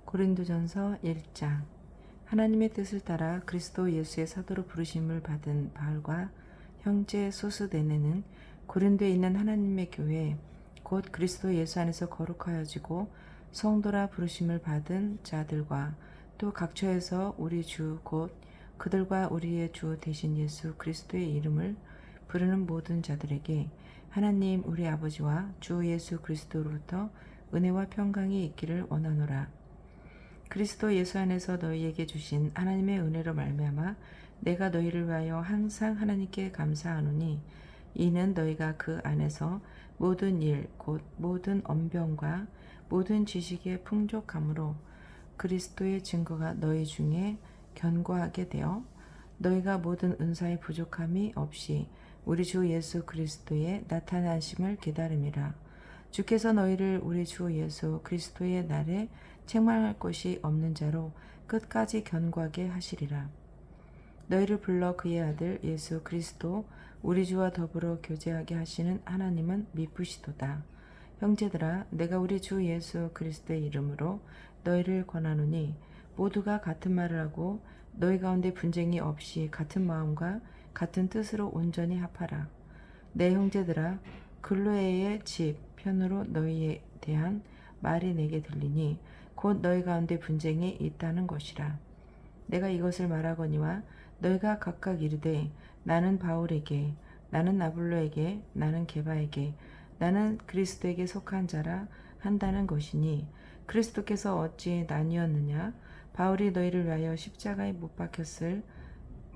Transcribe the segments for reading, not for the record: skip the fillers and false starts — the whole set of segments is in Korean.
고린도전서 1장. 하나님의 뜻을 따라 그리스도 예수의 사도로 부르심을 받은 바울과 형제 소스데네는 고린도에 있는 하나님의 교회 곧 그리스도 예수 안에서 거룩하여지고 성도라 부르심을 받은 자들과 또 각처에서 우리 주 곧 그들과 우리의 주 되신 예수 그리스도의 이름을 부르는 모든 자들에게 하나님 우리 아버지와 주 예수 그리스도로부터 은혜와 평강이 있기를 원하노라. 그리스도 예수 안에서 너희에게 주신 하나님의 은혜로 말미암아 내가 너희를 위하여 항상 하나님께 감사하노니 이는 너희가 그 안에서 모든 일 곧 모든 언변과 모든 지식의 풍족함으로 그리스도의 증거가 너희 중에 견고하게 되어 너희가 모든 은사의 부족함이 없이 우리 주 예수 그리스도의 나타나심을 기다림이라. 주께서 너희를 우리 주 예수 그리스도의 날에 책망할 것이 없는 자로 끝까지 견고하게 하시리라. 너희를 불러 그의 아들 예수 그리스도 우리 주와 더불어 교제하게 하시는 하나님은 미쁘시도다. 형제들아, 내가 우리 주 예수 그리스도의 이름으로 너희를 권하노니 모두가 같은 말을 하고 너희 가운데 분쟁이 없이 같은 마음과 같은 뜻으로 온전히 합하라. 내 형제들아, 글로에의 집 편으로 너희에 대한 말이 내게 들리니 곧 너희 가운데 분쟁이 있다는 것이라. 내가 이것을 말하거니와 너희가 각각 이르되 나는 바울에게, 나는 나불로에게, 나는 게바에게, 나는 그리스도에게 속한 자라 한다는 것이니 그리스도께서 어찌 나뉘었느냐? 바울이 너희를 위하여 십자가에 못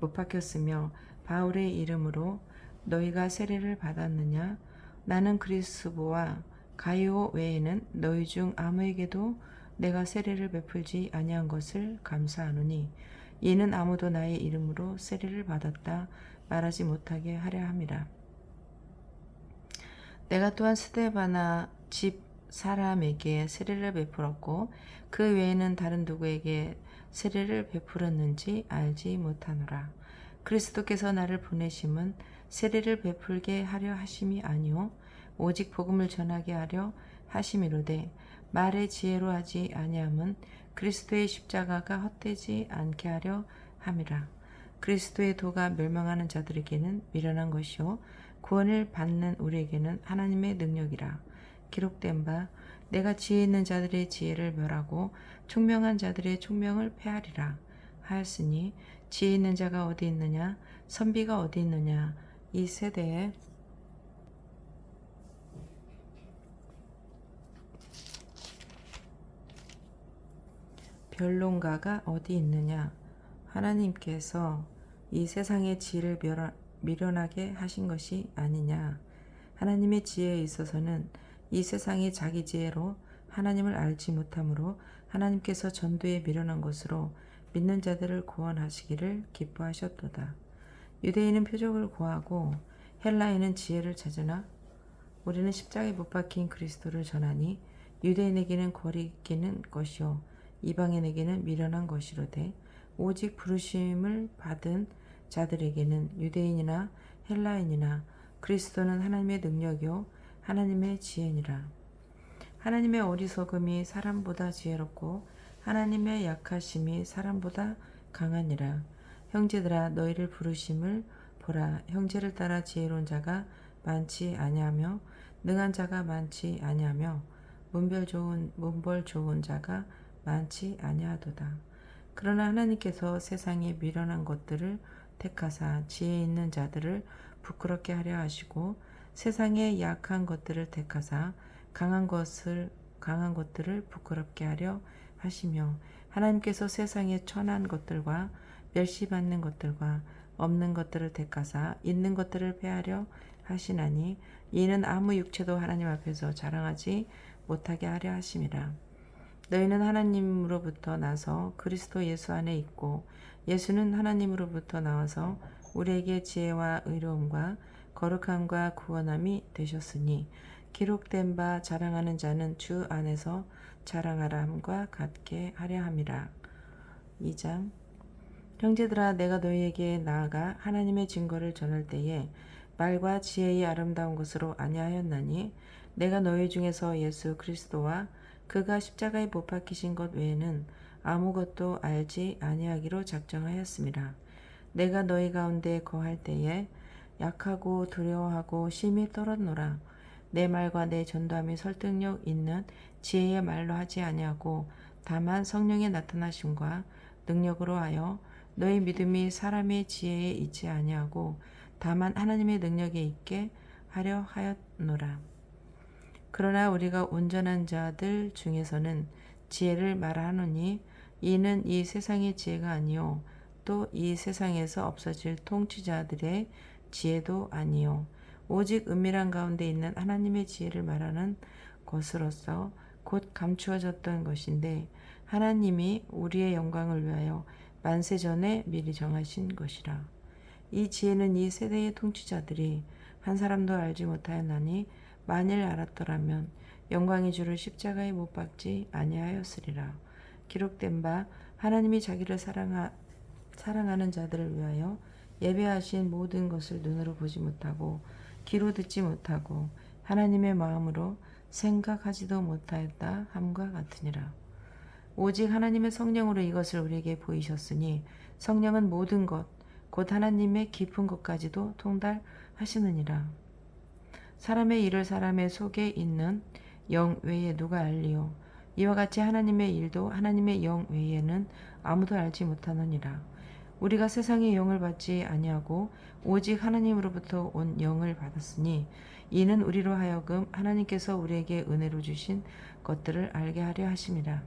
박혔으며 바울의 이름으로 너희가 세례를 받았느냐? 나는 그리스보와 가이오 외에는 너희 중 아무에게도 내가 세례를 베풀지 아니한 것을 감사하노니 이는 아무도 나의 이름으로 세례를 받았다 말하지 못하게 하려 함이라. 내가 또한 스데바나 집 사람에게 세례를 베풀었고 그 외에는 다른 누구에게 세례를 베풀었는지 알지 못하노라. 그리스도께서 나를 보내심은 세례를 베풀게 하려 하심이 아니요 오직 복음을 전하게 하려 하심이로되 말의 지혜로 하지 아니함은 그리스도의 십자가가 헛되지 않게 하려 함이라. 그리스도의 도가 멸망하는 자들에게는 미련한 것이요 구원을 받는 우리에게는 하나님의 능력이라. 기록된 바 내가 지혜 있는 자들의 지혜를 멸하고 총명한 자들의 총명을 패하리라 하였으니 지혜 있는 자가 어디 있느냐 선비가 어디 있느냐 이 세대에 변론가가 어디 있느냐. 하나님께서 이 세상의 지혜를 미련하게 하신 것이 아니냐. 하나님의 지혜에 있어서는 이 세상이 자기 지혜로 하나님을 알지 못하므로 하나님께서 전도에 미련한 것으로 믿는 자들을 구원하시기를 기뻐하셨도다. 유대인은 표적을 구하고 헬라인은 지혜를 찾으나 우리는 십자가에 못 박힌 그리스도를 전하니 유대인에게는 거리 끼는 것이요 이방인에게는 미련한 것이로되 오직 부르심을 받은 자들에게는 유대인이나 헬라인이나 그리스도는 하나님의 능력이요 하나님의 지혜니라. 하나님의 어리석음이 사람보다 지혜롭고 하나님의 약하심이 사람보다 강하니라. 형제들아 너희를 부르심을 보라. 형제를 따라 지혜로운 자가 많지 아니하며 능한 자가 많지 아니하며 문벌 좋은 자가 많지 아니하도다. 그러나 하나님께서 세상에 미련한 것들을 택하사 지혜 있는 자들을 부끄럽게 하려 하시고 세상에 약한 것들을 택하사 강한 것들을 부끄럽게 하려 하시며 하나님께서 세상에 천한 것들과 멸시받는 것들과 없는 것들을 택하사 있는 것들을 패하려 하시나니 이는 아무 육체도 하나님 앞에서 자랑하지 못하게 하려 하심이라. 너희는 하나님으로부터 나서 그리스도 예수 안에 있고 예수는 하나님으로부터 나와서 우리에게 지혜와 의로움과 거룩함과 구원함이 되셨으니 기록된 바 자랑하는 자는 주 안에서 자랑하라 함과 같게 하려 함이라. 2장. 형제들아 내가 너희에게 나아가 하나님의 증거를 전할 때에 말과 지혜의 아름다운 것으로 아니하였나니 내가 너희 중에서 예수 그리스도와 그가 십자가에 못 박히신 것 외에는 아무것도 알지 아니하기로 작정하였습니다. 내가 너희 가운데 거할 때에 약하고 두려워하고 심히 떨었노라. 내 말과 내 전도함이 설득력 있는 지혜의 말로 하지 아니하고 다만 성령의 나타나심과 능력으로 하여 너희 믿음이 사람의 지혜에 있지 아니하고 다만 하나님의 능력에 있게 하려 하였노라. 그러나 우리가 온전한 자들 중에서는 지혜를 말하노니 이는 이 세상의 지혜가 아니요 또 이 세상에서 없어질 통치자들의 지혜도 아니요 오직 은밀한 가운데 있는 하나님의 지혜를 말하는 것으로서 곧 감추어졌던 것인데 하나님이 우리의 영광을 위하여 만세 전에 미리 정하신 것이라. 이 지혜는 이 세대의 통치자들이 한 사람도 알지 못하였나니 만일 알았더라면 영광의 주를 십자가에 못 박지 아니하였으리라. 기록된 바 하나님이 자기를 사랑하는 자들을 위하여 예배하신 모든 것을 눈으로 보지 못하고 귀로 듣지 못하고 하나님의 마음으로 생각하지도 못하였다 함과 같으니라. 오직 하나님의 성령으로 이것을 우리에게 보이셨으니 성령은 모든 것 곧 하나님의 깊은 것까지도 통달하시느니라. 사람의 일을 사람의 속에 있는 영 외에 누가 알리요? 이와 같이 하나님의 일도 하나님의 영 외에는 아무도 알지 못하느니라. 우리가 세상의 영을 받지 아니하고 오직 하나님으로부터 온 영을 받았으니 이는 우리로 하여금 하나님께서 우리에게 은혜로 주신 것들을 알게 하려 하심이라.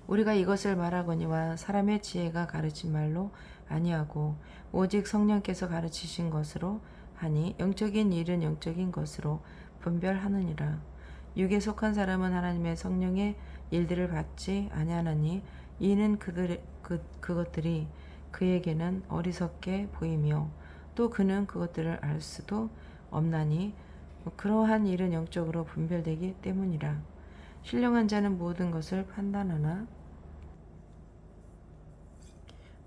우리가 이것을 말하거니와 사람의 지혜가 가르친 말로 아니하고 오직 성령께서 가르치신 것으로 하니 영적인 일은 영적인 것으로 분별하느니라. 육에 속한 사람은 하나님의 성령의 일들을 받지 아니하나니 이는 그것들이 그에게는 어리석게 보이며 또 그는 그것들을 알 수도 없나니 그러한 일은 영적으로 분별되기 때문이라. 신령한 자는 모든 것을 판단하나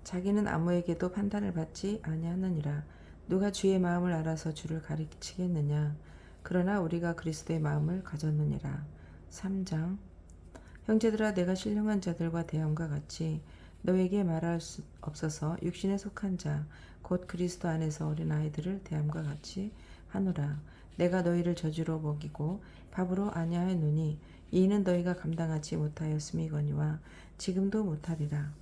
자기는 아무에게도 판단을 받지 아니하느니라. 누가 주의 마음을 알아서 주를 가르치겠느냐. 그러나 우리가 그리스도의 마음을 가졌느니라. 3장 형제들아 내가 신령한 자들과 대함과 같이 너에게 말할 수 없어서 육신에 속한 자 곧 그리스도 안에서 어린아이들을 대함과 같이 하노라. 내가 너희를 저주로 먹이고 밥으로 아니하였노니 이는 너희가 감당하지 못하였음이거니와 지금도 못하리라.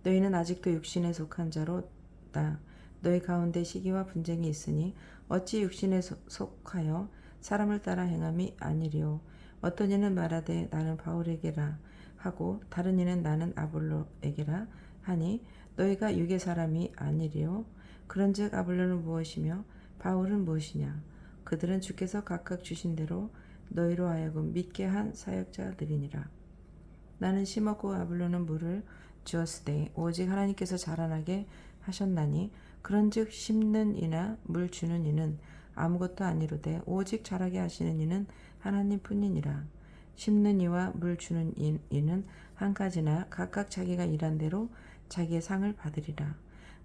너희는 아직도 육신에 속한 자로다. 너희 가운데 시기와 분쟁이 있으니 어찌 육신에 속하여 사람을 따라 행함이 아니리요. 어떤 이는 말하되 나는 바울에게라 하고 다른 이는 나는 아볼로에게라 하니 너희가 육의 사람이 아니리요. 그런즉 아볼로는 무엇이며 바울은 무엇이냐. 그들은 주께서 각각 주신 대로 너희로 하여금 믿게 한 사역자들이니라. 나는 심었고 아볼로는 물을 주었으되 오직 하나님께서 자라나게 하셨나니 그런즉 심는 이나 물 주는 이는 아무것도 아니로되 오직 자라게 하시는 이는 하나님뿐이니라. 심는 이와 물 주는 이는 한 가지나 각각 자기가 일한 대로 자기의 상을 받으리라.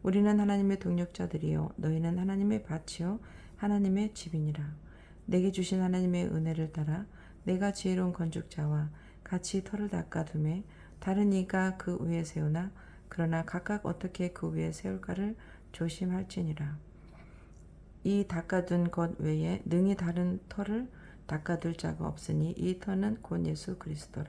우리는 하나님의 동력자들이요 너희는 하나님의 밭이요 하나님의 집이니라. 내게 주신 하나님의 은혜를 따라 내가 지혜로운 건축자와 같이 터를 닦아둠에 다른 이가 그 위에 세우나 그러나 각각 어떻게 그 위에 세울까를 조심할지니라. 이 닦아둔 것 외에 능히 다른 터를 닦아둘 자가 없으니 이 터는 곧 예수 그리스도라.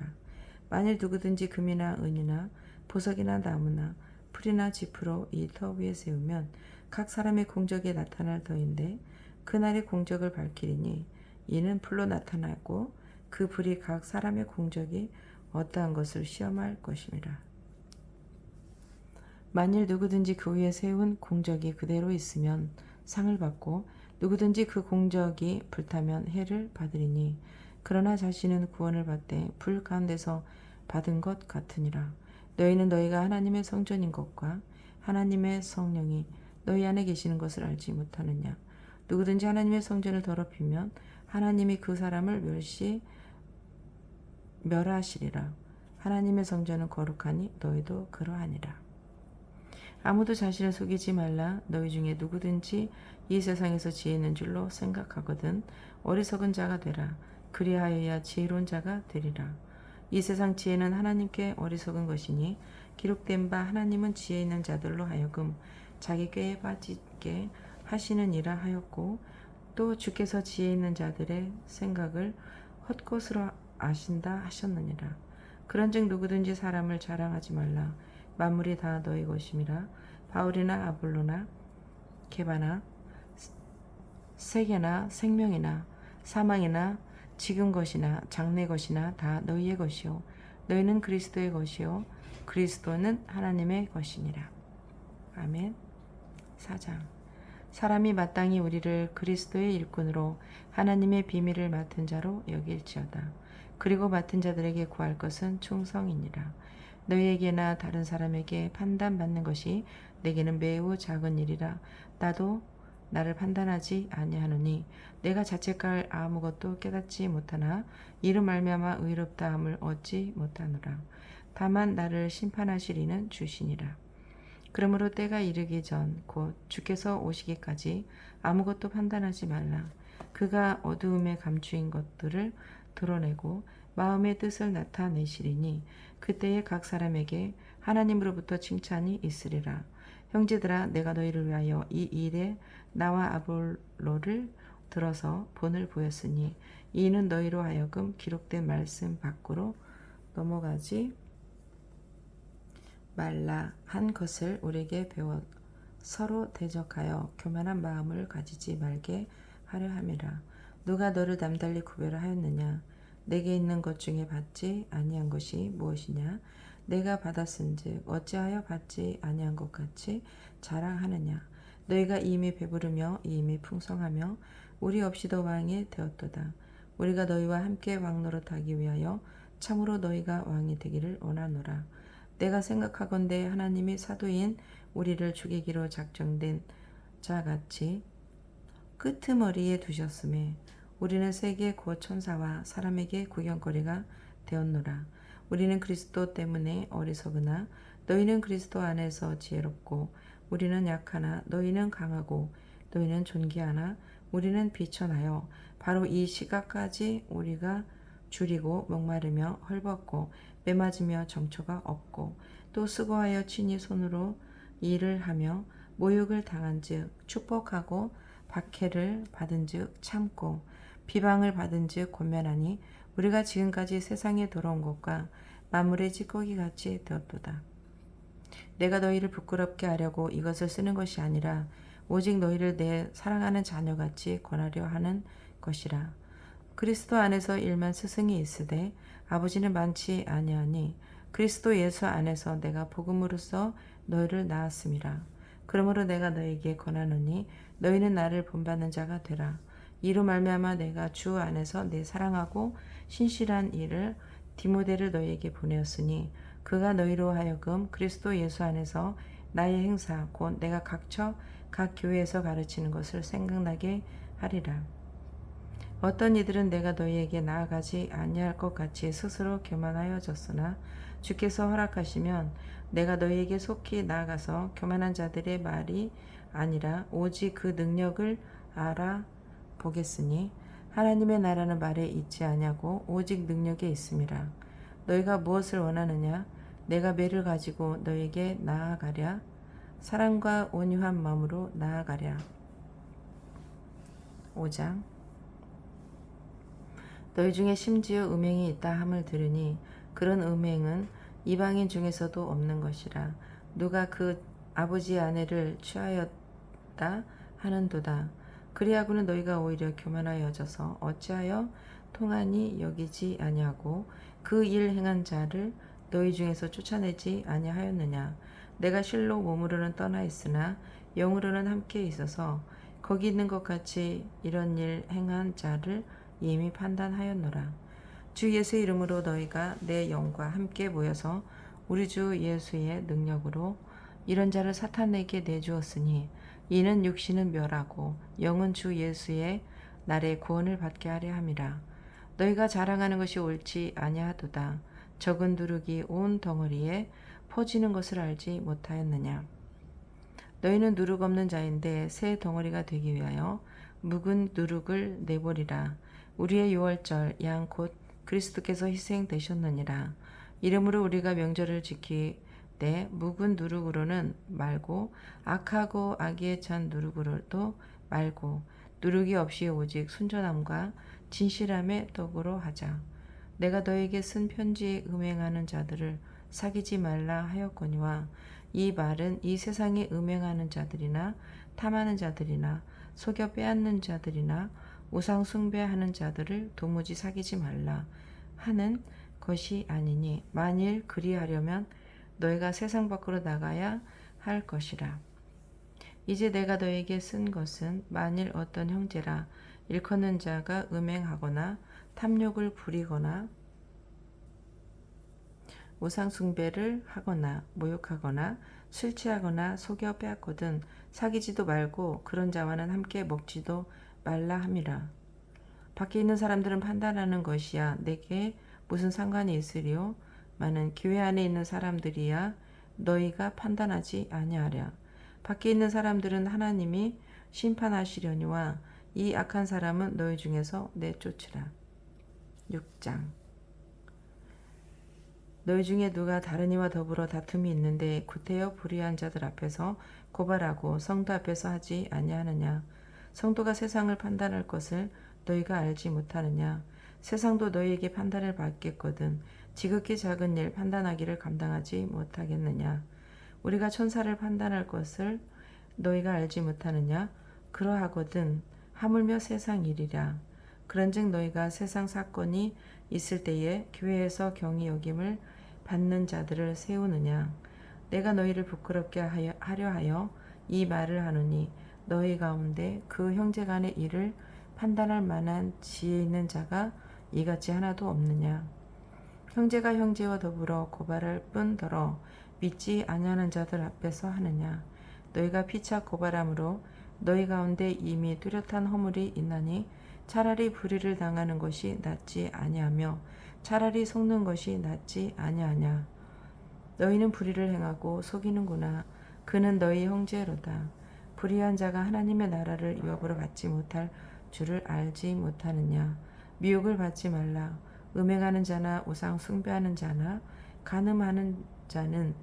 만일 누구든지 금이나 은이나 보석이나 나무나 풀이나 지프로 이 터 위에 세우면 각 사람의 공적에 나타날 터인데 그날의 공적을 밝히리니 이는 불로 나타나고 그 불이 각 사람의 공적이 어떠한 것을 시험할 것임이라. 만일 누구든지 그 위에 세운 공적이 그대로 있으면 상을 받고 누구든지 그 공적이 불타면 해를 받으리니 그러나 자신은 구원을 받되 불 가운데서 받은 것 같으니라. 너희는 너희가 하나님의 성전인 것과 하나님의 성령이 너희 안에 계시는 것을 알지 못하느냐. 누구든지 하나님의 성전을 더럽히면 하나님이 그 사람을 멸하시리라. 하나님의 성전은 거룩하니 너희도 그러하니라. 아무도 자신을 속이지 말라. 너희 중에 누구든지 이 세상에서 지혜 있는 줄로 생각하거든 어리석은 자가 되라. 그리하여야 지혜로운 자가 되리라. 이 세상 지혜는 하나님께 어리석은 것이니 기록된 바 하나님은 지혜 있는 자들로 하여금 자기 꾀에 빠지게 하시느니라 하였고, 또 주께서 지혜 있는 자들의 생각을 헛것으로 아신다 하셨느니라. 그런즉 누구든지 사람을 자랑하지 말라. 만물이 다 너희 것임이라. 바울이나 아볼로나 게바나 세계나 생명이나 사망이나 지금 것이나 장래 것이나 다 너희의 것이요 너희는 그리스도의 것이요 그리스도는 하나님의 것이니라. 아멘. 4장. 사람이 마땅히 우리를 그리스도의 일꾼으로 하나님의 비밀을 맡은 자로 여길지어다. 그리고 맡은 자들에게 구할 것은 충성이니라. 너희에게나 다른 사람에게 판단받는 것이 내게는 매우 작은 일이라. 나도 나를 판단하지 아니하노니 내가 자책할 아무것도 깨닫지 못하나 이로 말미암아 의롭다함을 얻지 못하노라. 다만 나를 심판하실 이는 주시니라. 그러므로 때가 이르기 전 곧 주께서 오시기까지 아무것도 판단하지 말라. 그가 어두움에 감추인 것들을 드러내고 마음의 뜻을 나타내시리니 그때에 각 사람에게 하나님으로부터 칭찬이 있으리라. 형제들아, 내가 너희를 위하여 이 일에 나와 아볼로를 들어서 본을 보였으니 이는 너희로 하여금 기록된 말씀 밖으로 넘어가지 말라 한 것을 우리에게 배워 서로 대적하여 교만한 마음을 가지지 말게 하려 함이라. 누가 너를 남달리 구별하였느냐? 내게 있는 것 중에 받지 아니한 것이 무엇이냐? 내가 받았은즉 어찌하여 받지 아니한 것 같이 자랑하느냐? 너희가 이미 배부르며 이미 풍성하며 우리 없이도 왕이 되었도다. 우리가 너희와 함께 왕노릇하기 위하여 참으로 너희가 왕이 되기를 원하노라. 내가 생각하건대 하나님이 사도인 우리를 죽이기로 작정된 자같이 끄트머리에 두셨음에 우리는 세계 곧 천사와 사람에게 구경거리가 되었노라. 우리는 그리스도 때문에 어리석으나 너희는 그리스도 안에서 지혜롭고, 우리는 약하나 너희는 강하고, 너희는 존귀하나 우리는 비천하여 바로 이 시각까지 우리가 줄이고 목마르며 헐벗고 매맞으며 정처가 없고, 또 수고하여 친히 손으로 일을 하며 모욕을 당한즉 축복하고 박해를 받은즉 참고 비방을 받은즉 권면하니 우리가 지금까지 세상에 돌아온 것과 만물의 찌꺼기 같이 되었도다. 내가 너희를 부끄럽게 하려고 이것을 쓰는 것이 아니라 오직 너희를 내 사랑하는 자녀같이 권하려 하는 것이라. 그리스도 안에서 일만 스승이 있으되 아버지는 많지 아니하니 그리스도 예수 안에서 내가 복음으로써 너희를 낳았음이라. 그러므로 내가 너희에게 권하노니 너희는 나를 본받는 자가 되라. 이로 말미암아 내가 주 안에서 내 사랑하고 신실한 이를 디모데를 너희에게 보내었으니 그가 너희로 하여금 그리스도 예수 안에서 나의 행사 곧 내가 각처 각 교회에서 가르치는 것을 생각나게 하리라. 어떤 이들은 내가 너희에게 나아가지 아니할 것 같이 스스로 교만하여졌으나 주께서 허락하시면 내가 너희에게 속히 나아가서 교만한 자들의 말이 아니라 오직 그 능력을 알아보겠으니 하나님의 나라는 말에 있지 아니하고 오직 능력에 있음이라. 너희가 무엇을 원하느냐? 내가 매를 가지고 너희에게 나아가랴. 사랑과 온유한 마음으로 나아가랴. 5장. 너희 중에 심지어 음행이 있다 함을 들으니 그런 음행은 이방인 중에서도 없는 것이라. 누가 그 아버지의 아내를 취하였다 하는도다. 그리하고는 너희가 오히려 교만하여져서 어찌하여 통하니 여기지 아니하고 그 일 행한 자를 너희 중에서 쫓아내지 아니하였느냐. 내가 실로 몸으로는 떠나 있으나 영으로는 함께 있어서 거기 있는 것 같이 이런 일 행한 자를 이미 판단하였노라. 주 예수의 이름으로 너희가 내 영과 함께 모여서 우리 주 예수의 능력으로 이런 자를 사탄에게 내주었으니 이는 육신은 멸하고 영은 주 예수의 날에 구원을 받게 하려 함이라. 너희가 자랑하는 것이 옳지 아니하도다. 적은 누룩이 온 덩어리에 퍼지는 것을 알지 못하였느냐. 너희는 누룩 없는 자인데 새 덩어리가 되기 위하여 묵은 누룩을 내버리라. 우리의 유월절 양 곧 그리스도께서 희생되셨느니라. 이름으로 우리가 명절을 지키되 묵은 누룩으로는 말고 악하고 악의에 찬 누룩으로도 말고 누룩이 없이 오직 순전함과 진실함의 떡으로 하자. 내가 너에게 쓴 편지에 음행하는 자들을 사귀지 말라 하였거니와 이 말은 이 세상에 음행하는 자들이나 탐하는 자들이나 속여 빼앗는 자들이나 우상 숭배하는 자들을 도무지 사귀지 말라 하는 것이 아니니 만일 그리하려면 너희가 세상 밖으로 나가야 할 것이라. 이제 내가 너에게 쓴 것은 만일 어떤 형제라 일컫는 자가 음행하거나 탐욕을 부리거나 우상 숭배를 하거나 모욕하거나 술 취하거나 속여 빼앗거든 사귀지도 말고 그런 자와는 함께 먹지도 말라 함이라. 밖에 있는 사람들은 판단하는 것이야 내게 무슨 상관이 있으리요? 많은 교회 안에 있는 사람들이야 너희가 판단하지 아니하랴. 밖에 있는 사람들은 하나님이 심판하시려니와 이 악한 사람은 너희 중에서 내쫓으라. 6장. 너희 중에 누가 다른 이와 더불어 다툼이 있는데 구태여 불의한 자들 앞에서 고발하고 성도 앞에서 하지 아니하느냐. 성도가 세상을 판단할 것을 너희가 알지 못하느냐. 세상도 너희에게 판단을 받겠거든 지극히 작은 일 판단하기를 감당하지 못하겠느냐. 우리가 천사를 판단할 것을 너희가 알지 못하느냐. 그러하거든 하물며 세상 일이라. 그런즉 너희가 세상 사건이 있을 때에 교회에서 경히 여김을 받는 자들을 세우느냐. 내가 너희를 부끄럽게 하려 하여 이 말을 하노니 너희 가운데 그 형제 간의 일을 판단할 만한 지혜 있는 자가 이같이 하나도 없느냐. 형제가 형제와 더불어 고발할 뿐더러 믿지 아니하는 자들 앞에서 하느냐. 너희가 피차 고발함으로 너희 가운데 이미 뚜렷한 허물이 있나니 차라리 불의를 당하는 것이 낫지 아니하며 차라리 속는 것이 낫지 아니하냐. 너희는 불의를 행하고 속이는구나. 그는 너희 형제로다. 불의한 자가 하나님의 나라를 유업으로 받지 못할 줄을 알지 못하느냐. 미혹을 받지 말라. 음행하는 자나 우상 숭배하는 자나 간음하는 자는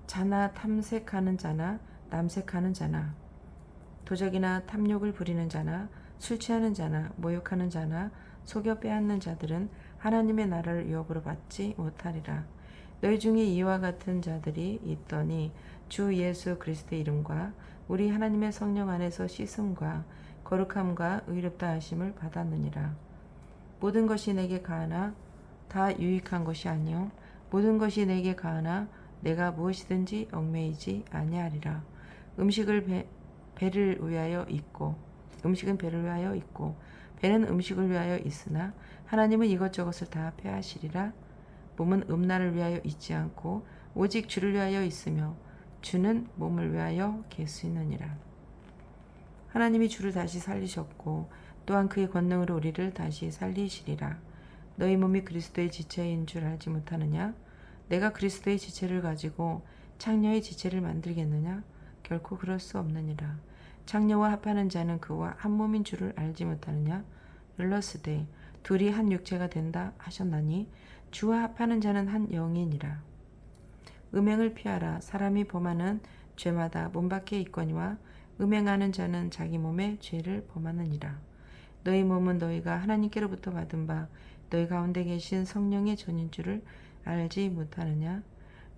자나 탐색하는 자나 남색하는 자나 도적이나 탐욕을 부리는 자나 술 취하는 자나 모욕하는 자나 속여 빼앗는 자들은 하나님의 나라를 유업으로 받지 못하리라. 너희 중에 이와 같은 자들이 있더니 주 예수 그리스도의 이름과 우리 하나님의 성령 안에서 씻음과 거룩함과 의롭다 하심을 받았느니라. 모든 것이 내게 가하나 다 유익한 것이 아니요 모든 것이 내게 가하나 내가 무엇이든지 얽매이지 아니하리라. 음식은 배를 위하여 있고 배는 음식을 위하여 있으나 하나님은 이것저것을 다 폐하시리라. 몸은 음란을 위하여 있지 않고 오직 주를 위하여 있으며 주는 몸을 위하여 계시느니라. 하나님이 주를 다시 살리셨고 또한 그의 권능으로 우리를 다시 살리시리라. 너희 몸이 그리스도의 지체인 줄 알지 못하느냐? 내가 그리스도의 지체를 가지고 창녀의 지체를 만들겠느냐? 결코 그럴 수 없느니라. 창녀와 합하는 자는 그와 한 몸인 줄을 알지 못하느냐? 일러스되 둘이 한 육체가 된다 하셨나니 주와 합하는 자는 한 영이니라. 음행을 피하라. 사람이 범하는 죄마다 몸 밖에 있거니와 음행하는 자는 자기 몸에 죄를 범하느니라. 너희 몸은 너희가 하나님께로부터 받은 바 너희 가운데 계신 성령의 전인 줄을 알지 못하느냐?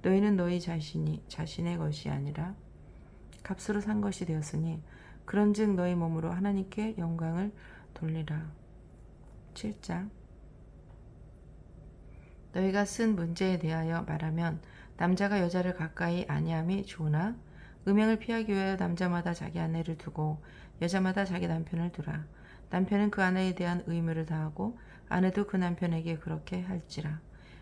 너희는 너희 자신이 자신의 것이 아니라 값으로 산 것이 되었으니 그런즉 너희 몸으로 하나님께 영광을 돌리라. 7장. 너희가 쓴 문제에 대하여 말하면 남자가 여자를 가까이 아니함이 좋으나 음행을 피하기 위하여 남자마다 자기 아내를 두고 여자마다 자기 남편을 두라. 남편은 그 아내에 대한 의무를 다하고 아내도 그 남편에게 그렇게 할지라.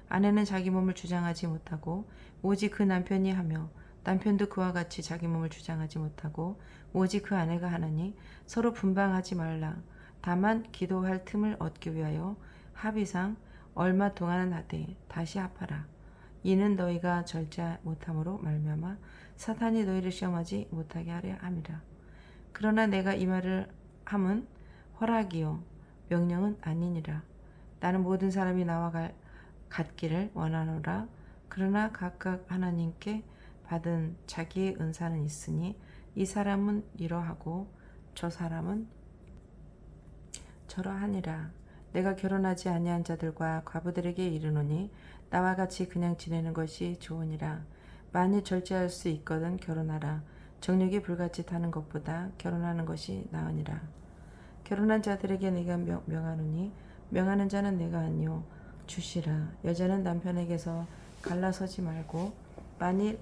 아내는 자기 몸을 주장하지 못하고 오직 그 남편이 하며 남편도 그와 같이 자기 몸을 주장하지 못하고 오직 그 아내가 하나니 서로 분방하지 말라. 다만 기도할 틈을 얻기 위하여 합의상 얼마 동안은 하되 다시 합하라. 이는 너희가 절제 못함으로 말미암아 사탄이 너희를 시험하지 못하게 하려 함이라. 그러나 내가 이 말을 함은 허락이요 명령은 아니니라. 나는 모든 사람이 나와 같기를 원하노라. 그러나 각각 하나님께 받은 자기의 은사는 있으니 이 사람은 이러하고 저 사람은 저러하니라. 내가 결혼하지 아니한 자들과 과부들에게 이르노니 나와 같이 그냥 지내는 것이 좋으니라. 만일 절제할 수 있거든 결혼하라. 정욕이 불같이 타는 것보다 결혼하는 것이 나으니라. 결혼한 자들에게 내가 명하노니 명하는 자는 내가 아니요 주시라. 여자는 남편에게서 갈라서지 말고 만일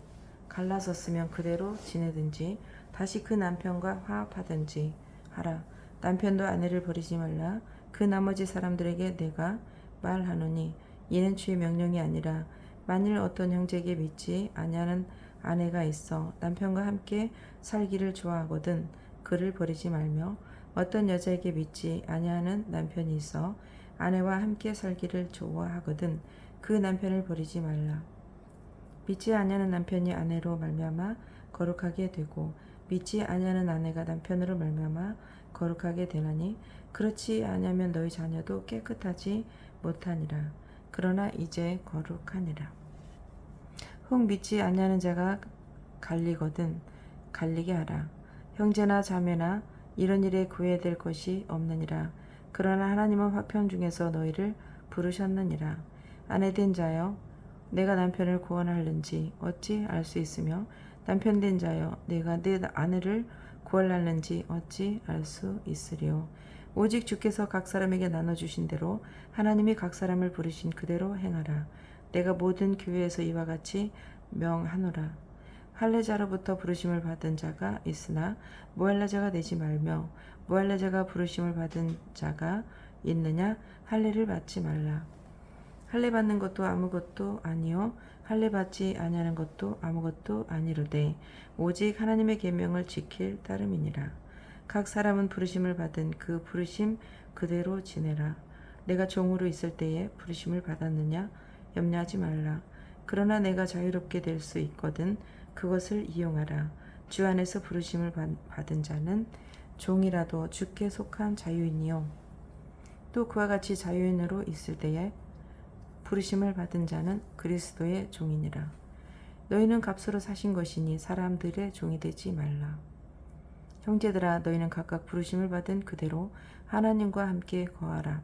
갈라섰으면 그대로 지내든지 다시 그 남편과 화합하든지 하라. 남편도 아내를 버리지 말라. 그 나머지 사람들에게 내가 말하노니 이는 주의 명령이 아니라 만일 어떤 형제에게 믿지 아니하는 아내가 있어 남편과 함께 살기를 좋아하거든 그를 버리지 말며 어떤 여자에게 믿지 아니하는 남편이 있어 아내와 함께 살기를 좋아하거든 그 남편을 버리지 말라. 믿지 아니하는 남편이 아내로 말미암아 거룩하게 되고 믿지 아니하는 아내가 남편으로 말미암아 거룩하게 되나니 그렇지 아니하면 너희 자녀도 깨끗하지 못하니라. 그러나 이제 거룩하니라. 혹 믿지 아니하는 자가 갈리거든 갈리게 하라. 형제나 자매나 이런 일에 구애될 것이 없느니라. 그러나 하나님은 화평 중에서 너희를 부르셨느니라. 아내된 자여 내가 남편을 구원하는지 어찌 알 수 있으며 남편 된 자여 내가 내 아내를 구원하는지 어찌 알 수 있으리요. 오직 주께서 각 사람에게 나눠주신 대로 하나님이 각 사람을 부르신 그대로 행하라. 내가 모든 교회에서 이와 같이 명하노라. 할례자로부터 부르심을 받은 자가 있으나 무할례자가 되지 말며 무할례자가 부르심을 받은 자가 있느냐 할례를 받지 말라. 할례 받는 것도 아무것도 아니요 할례 받지 아니하는 것도 아무것도 아니로되 오직 하나님의 계명을 지킬 따름이니라. 각 사람은 부르심을 받은 그 부르심 그대로 지내라. 내가 종으로 있을 때에 부르심을 받았느냐 염려하지 말라. 그러나 내가 자유롭게 될 수 있거든 그것을 이용하라. 주 안에서 부르심을 받은 자는 종이라도 주께 속한 자유인이요 또 그와 같이 자유인으로 있을 때에 부르심을 받은 자는 그리스도의 종이니라. 너희는 값으로 사신 것이니 사람들의 종이 되지 말라. 형제들아 너희는 각각 부르심을 받은 그대로 하나님과 함께 거하라.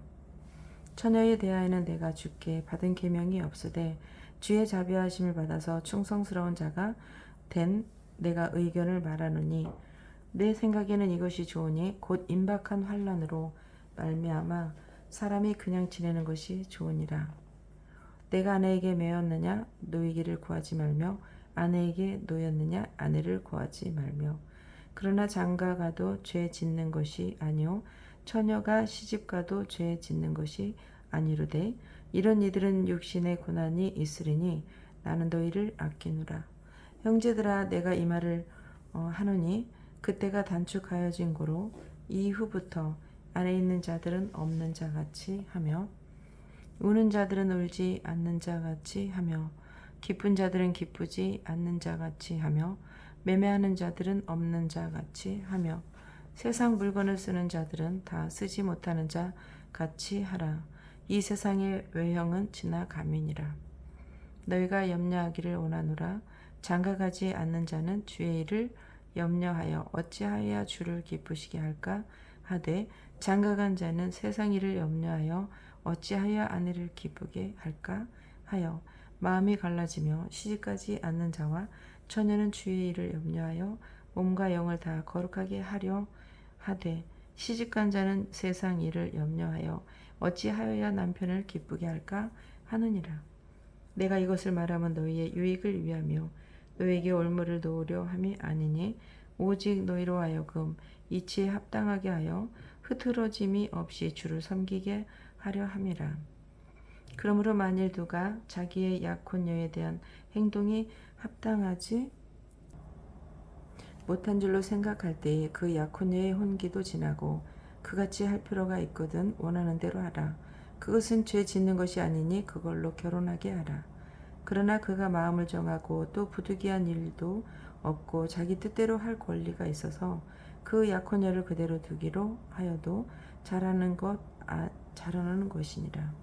처녀에 대하여는 내가 주께 받은 계명이 없으되 주의 자비하심을 받아서 충성스러운 자가 된 내가 의견을 말하노니 내 생각에는 이것이 좋으니 곧 임박한 환난으로 말미암아 사람이 그냥 지내는 것이 좋으니라. 내가 아내에게 매였느냐 노이기를 구하지 말며 아내에게 노였느냐 아내를 구하지 말며 그러나 장가가도 죄 짓는 것이 아니요 처녀가 시집가도 죄 짓는 것이 아니로되 이런 이들은 육신의 고난이 있으리니 나는 너희를 아끼노라. 형제들아 내가 이 말을 하노니 그때가 단축하여진 고로 이후부터 안에 있는 자들은 없는 자같이 하며 우는 자들은 울지 않는 자같이 하며 기쁜 자들은 기쁘지 않는 자같이 하며 매매하는 자들은 없는 자같이 하며 세상 물건을 쓰는 자들은 다 쓰지 못하는 자같이 하라. 이 세상의 외형은 지나감이니라. 너희가 염려하기를 원하노라. 장가가지 않는 자는 주의 일을 염려하여 어찌하여야 주를 기쁘시게 할까 하되 장가간 자는 세상 일을 염려하여 어찌하여 아내를 기쁘게 할까 하여 마음이 갈라지며 시집가지 않는 자와 처녀는 주의 일을 염려하여 몸과 영을 다 거룩하게 하려 하되 시집간 자는 세상 일을 염려하여 어찌하여야 남편을 기쁘게 할까 하느니라. 내가 이것을 말하면 너희의 유익을 위하며 너희에게 올무를 놓으려 함이 아니니 오직 너희로 하여금 이치에 합당하게 하여 흐트러짐이 없이 주를 섬기게 하려 함이라. 그러므로 만일 누가 자기의 약혼녀에 대한 행동이 합당하지 못한 줄로 생각할 때에 그 약혼녀의 혼기도 지나고 그같이 할 필요가 있거든 원하는 대로 하라. 그것은 죄 짓는 것이 아니니 그걸로 결혼하게 하라. 그러나 그가 마음을 정하고 또 부득이한 일도 없고 자기 뜻대로 할 권리가 있어서 그 약혼녀를 그대로 두기로 하여도 잘하는 것 자라나는 것이니라.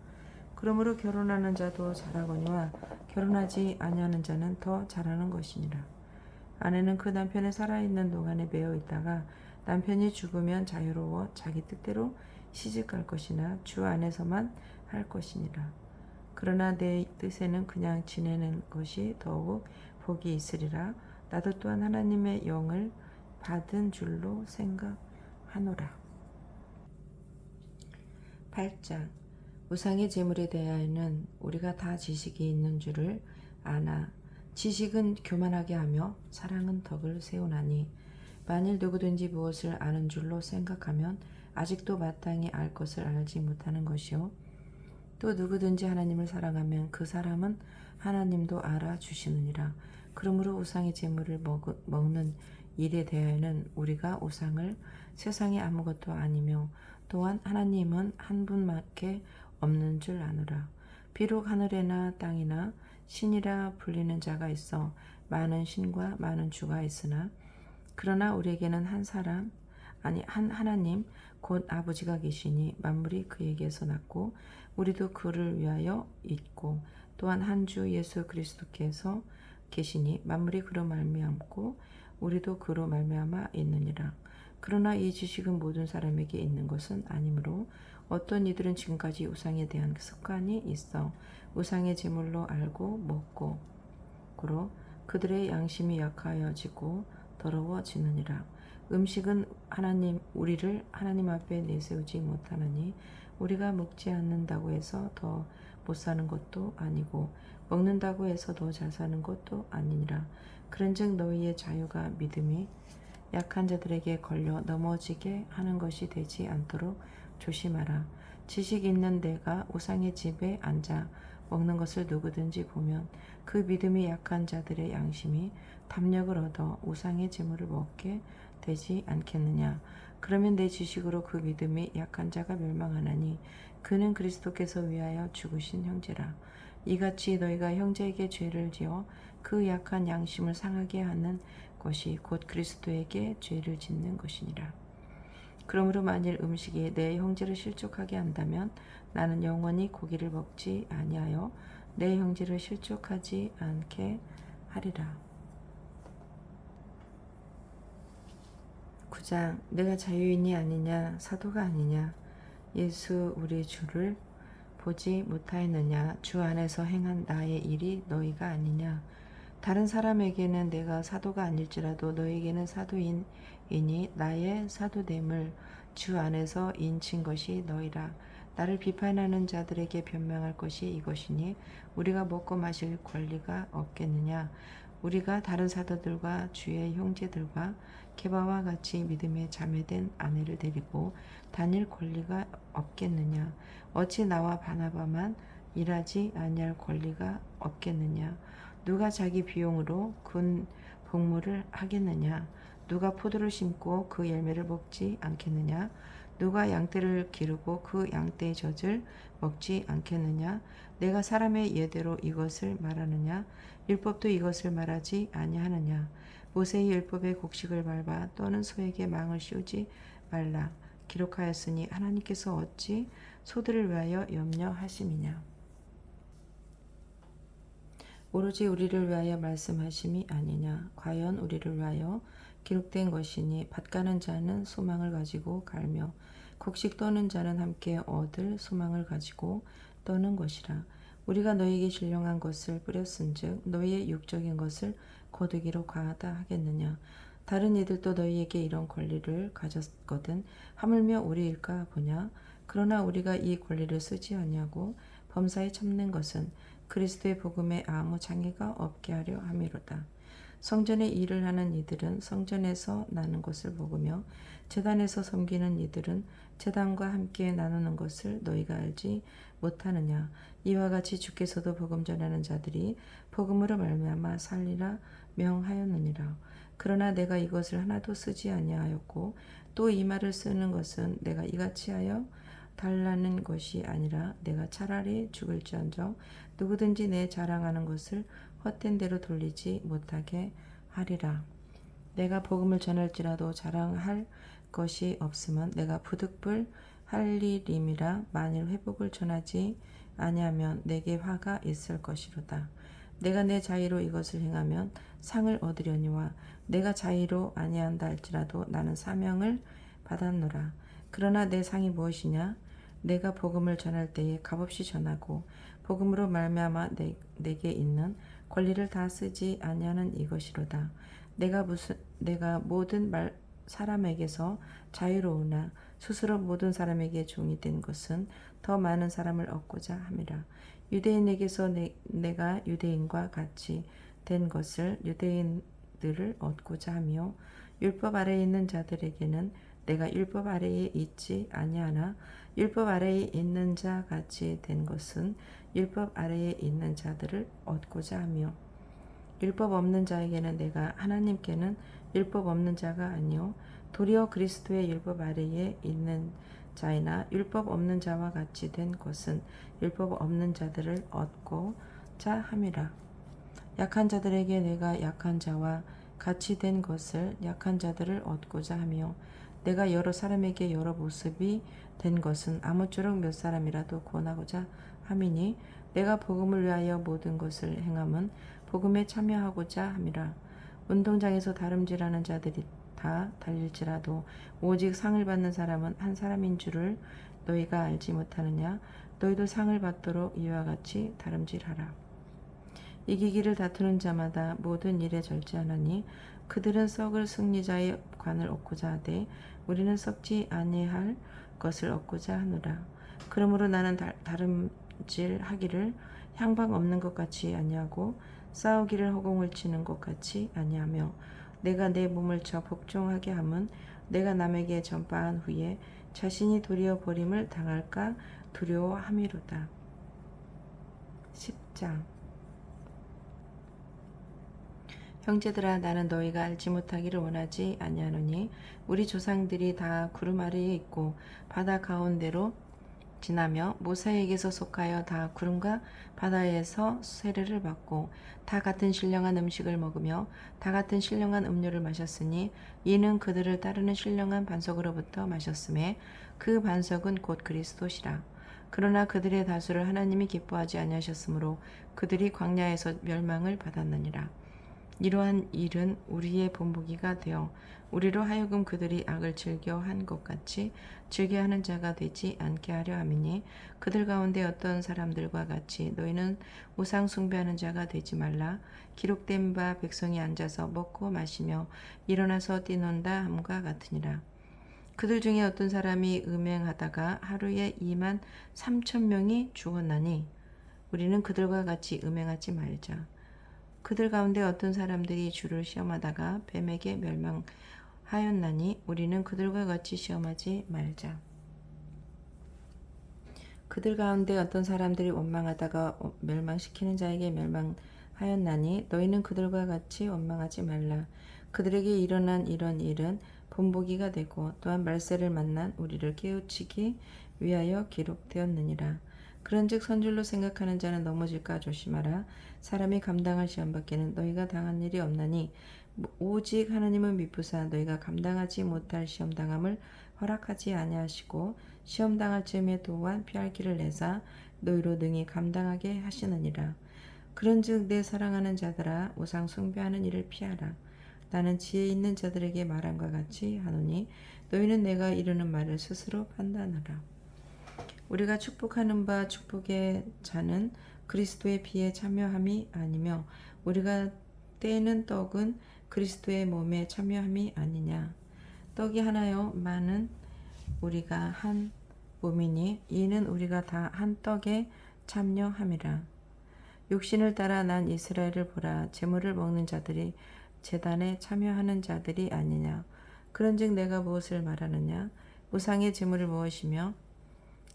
그러므로 결혼하는 자도 자라거니와 결혼하지 아니하는 자는 더 자라는 것이니라. 아내는 그 남편의 살아있는 동안에 매어 있다가 남편이 죽으면 자유로워 자기 뜻대로 시집갈 것이나 주 안에서만 할 것이니라. 그러나 내 뜻에는 그냥 지내는 것이 더욱 복이 있으리라. 나도 또한 하나님의 영을 받은 줄로 생각하노라. 8장. 우상의 제물에 대하여는 우리가 다 지식이 있는 줄을 아나 지식은 교만하게 하며 사랑은 덕을 세우나니 만일 누구든지 무엇을 아는 줄로 생각하면 아직도 마땅히 알 것을 알지 못하는 것이요 또 누구든지 하나님을 사랑하면 그 사람은 하나님도 알아주시느니라. 그러므로 우상의 제물을 먹는 일에 대하여는 우리가 우상을 세상에 아무것도 아니며 또한 하나님은 한 분밖에 없는 줄 아노라. 비록 하늘에나 땅이나 신이라 불리는 자가 있어 많은 신과 많은 주가 있으나 그러나 우리에게는 한 하나님 곧 아버지가 계시니 만물이 그에게서 났고 우리도 그를 위하여 있고 또한 한 주 예수 그리스도께서 계시니 만물이 그로 말미암고 우리도 그로 말미암아 있느니라. 그러나 이 지식은 모든 사람에게 있는 것은 아니므로 어떤 이들은 지금까지 우상에 대한 습관이 있어 우상의 제물로 알고 먹고 그로 그들의 양심이 약하여지고 더러워지느니라. 음식은 우리를 하나님 앞에 내세우지 못하느니 우리가 먹지 않는다고 해서 더 못 사는 것도 아니고 먹는다고 해서 더 잘 사는 것도 아니니라. 그런즉 너희의 자유가 믿음이 약한 자들에게 걸려 넘어지게 하는 것이 되지 않도록 조심하라. 지식 있는 내가 우상의 집에 앉아 먹는 것을 누구든지 보면 그 믿음이 약한 자들의 양심이 담력을 얻어 우상의 제물을 먹게 되지 않겠느냐. 그러면 내 지식으로 그 믿음이 약한 자가 멸망하나니 그는 그리스도께서 위하여 죽으신 형제라. 이같이 너희가 형제에게 죄를 지어 그 약한 양심을 상하게 하는 것이 곧 그리스도에게 죄를 짓는 것이니라. 그러므로 만일 음식이 내 형제를 실족하게 한다면 나는 영원히 고기를 먹지 아니하여 내 형제를 실족하지 않게 하리라. 9장. 내가 자유인이 아니냐 사도가 아니냐 예수 우리 주를 보지 못하였느냐 주 안에서 행한 나의 일이 너희가 아니냐. 다른 사람에게는 내가 사도가 아닐지라도 너희에게는 사도인이니 나의 사도됨을 주 안에서 인친 것이 너희라. 나를 비판하는 자들에게 변명할 것이 이것이니 우리가 먹고 마실 권리가 없겠느냐. 우리가 다른 사도들과 주의 형제들과 게바와 같이 믿음에 자매된 아내를 데리고 다닐 권리가 없겠느냐. 어찌 나와 바나바만 일하지 아니할 권리가 없겠느냐. 누가 자기 비용으로 군 복무를 하겠느냐. 누가 포도를 심고 그 열매를 먹지 않겠느냐. 누가 양떼를 기르고 그 양떼의 젖을 먹지 않겠느냐. 내가 사람의 예대로 이것을 말하느냐. 율법도 이것을 말하지 아니하느냐. 모세의 율법의 곡식을 밟아 또는 소에게 망을 씌우지 말라 기록하였으니 하나님께서 어찌 소들을 위하여 염려하심이냐. 오로지 우리를 위하여 말씀하심이 아니냐. 과연 우리를 위하여 기록된 것이니 밭 가는 자는 소망을 가지고 갈며 곡식 떠는 자는 함께 얻을 소망을 가지고 떠는 것이라. 우리가 너희에게 신령한 것을 뿌렸은즉 너희의 육적인 것을 거두기로 과하다 하겠느냐. 다른 이들도 너희에게 이런 권리를 가졌거든 하물며 우리일까 보냐. 그러나 우리가 이 권리를 쓰지 아니하고 범사에 참는 것은 그리스도의 복음에 아무 장애가 없게 하려 함이로다. 성전에 일을 하는 이들은 성전에서 나는 것을 먹으며 제단에서 섬기는 이들은 제단과 함께 나누는 것을 너희가 알지 못하느냐. 이와 같이 주께서도 복음 전하는 자들이 복음으로 말미암아 살리라 명하였느니라. 그러나 내가 이것을 하나도 쓰지 아니하였고 또 이 말을 쓰는 것은 내가 이같이 하여 달라는 것이 아니라 내가 차라리 죽을지언정 누구든지 내 자랑하는 것을 헛된 대로 돌리지 못하게 하리라. 내가 복음을 전할지라도 자랑할 것이 없으면 내가 부득불 할리림이라. 만일 회복을 전하지 아니하면 내게 화가 있을 것이로다. 내가 내 자의로 이것을 행하면 상을 얻으려니와 내가 자의로 아니한다 할지라도 나는 사명을 받았노라. 그러나 내 상이 무엇이냐? 내가 복음을 전할 때에 값없이 전하고 복음으로 말미암아 내게 있는 권리를 다 쓰지 아니하는 이것이로다. 내가 모든 사람에게서 자유로우나 스스로 모든 사람에게 종이 된 것은 더 많은 사람을 얻고자 함이라. 유대인에게서 내가 유대인과 같이 된 것을 유대인들을 얻고자 하며 율법 아래에 있는 자들에게는 내가 율법 아래에 있지 아니하나 율법 아래에 있는 자 같이 된 것은 율법 아래에 있는 자들을 얻고자 하며 율법 없는 자에게는 내가 하나님께는 율법 없는 자가 아니요 도리어 그리스도의 율법 아래에 있는 자이나 율법 없는 자와 같이 된 것은 율법 없는 자들을 얻고자 함이라. 약한 자들에게 내가 약한 자와 같이 된 것을 약한 자들을 얻고자 하며 내가 여러 사람에게 여러 모습이 된 것은 아무쪼록 몇 사람이라도 구원하고자 함이니 내가 복음을 위하여 모든 것을 행함은 복음에 참여하고자 함이라. 운동장에서 다름질하는 자들이 다 달릴지라도 오직 상을 받는 사람은 한 사람인 줄을 너희가 알지 못하느냐? 너희도 상을 받도록 이와 같이 다름질하라. 이기기를 다투는 자마다 모든 일에 절제하나니 그들은 썩을 승리자의 관을 얻고자 하되 우리는 썩지 아니할 것을 얻고자 하노라. 그러므로 나는 다름질하기를 향방 없는 것 같이 아니하고 싸우기를 허공을 치는 것 같이 아니하며 내가 내 몸을 쳐 복종하게 함은 내가 남에게 전파한 후에 자신이 도리어 버림을 당할까 두려워함이로다. 10장. 형제들아, 나는 너희가 알지 못하기를 원하지 아니하노니 우리 조상들이 다 구름 아래에 있고 바다 가운데로 지나며 모세에게서 속하여 다 구름과 바다에서 세례를 받고 다 같은 신령한 음식을 먹으며 다 같은 신령한 음료를 마셨으니 이는 그들을 따르는 신령한 반석으로부터 마셨음에 그 반석은 곧 그리스도시라. 그러나 그들의 다수를 하나님이 기뻐하지 아니하셨으므로 그들이 광야에서 멸망을 받았느니라. 이러한 일은 우리의 본보기가 되어 우리로 하여금 그들이 악을 즐겨한 것 같이 즐겨하는 자가 되지 않게 하려 함이니 그들 가운데 어떤 사람들과 같이 너희는 우상 숭배하는 자가 되지 말라. 기록된 바 백성이 앉아서 먹고 마시며 일어나서 뛰논다 함과 같으니라. 그들 중에 어떤 사람이 음행하다가 하루에 2만 3천 명이 죽었나니 우리는 그들과 같이 음행하지 말자. 그들 가운데 어떤 사람들이 주를 시험하다가 뱀에게 멸망하였나니 우리는 그들과 같이 시험하지 말자. 그들 가운데 어떤 사람들이 원망하다가 멸망시키는 자에게 멸망하였나니 너희는 그들과 같이 원망하지 말라. 그들에게 일어난 이런 일은 본보기가 되고 또한 말세를 만난 우리를 깨우치기 위하여 기록되었느니라. 그런즉 선줄로 생각하는 자는 넘어질까 조심하라. 사람이 감당할 시험 밖에는 너희가 당한 일이 없나니 오직 하나님은 미쁘사 너희가 감당하지 못할 시험 당함을 허락하지 아니하시고 시험 당할 즈음에 또한 피할 길을 내사 너희로 능히 감당하게 하시느니라. 그런즉 내 사랑하는 자들아 우상 숭배하는 일을 피하라. 나는 지혜 있는 자들에게 말함과 같이 하노니 너희는 내가 이르는 말을 스스로 판단하라. 우리가 축복하는 바 축복의 자는 그리스도의 피에 참여함이 아니며 우리가 떼는 떡은 그리스도의 몸에 참여함이 아니냐. 떡이 하나요 많은 우리가 한 몸이니 이는 우리가 다 한 떡에 참여함이라. 육신을 따라 난 이스라엘을 보라. 제물을 먹는 자들이 제단에 참여하는 자들이 아니냐. 그런즉 내가 무엇을 말하느냐. 우상의 제물을 무엇이며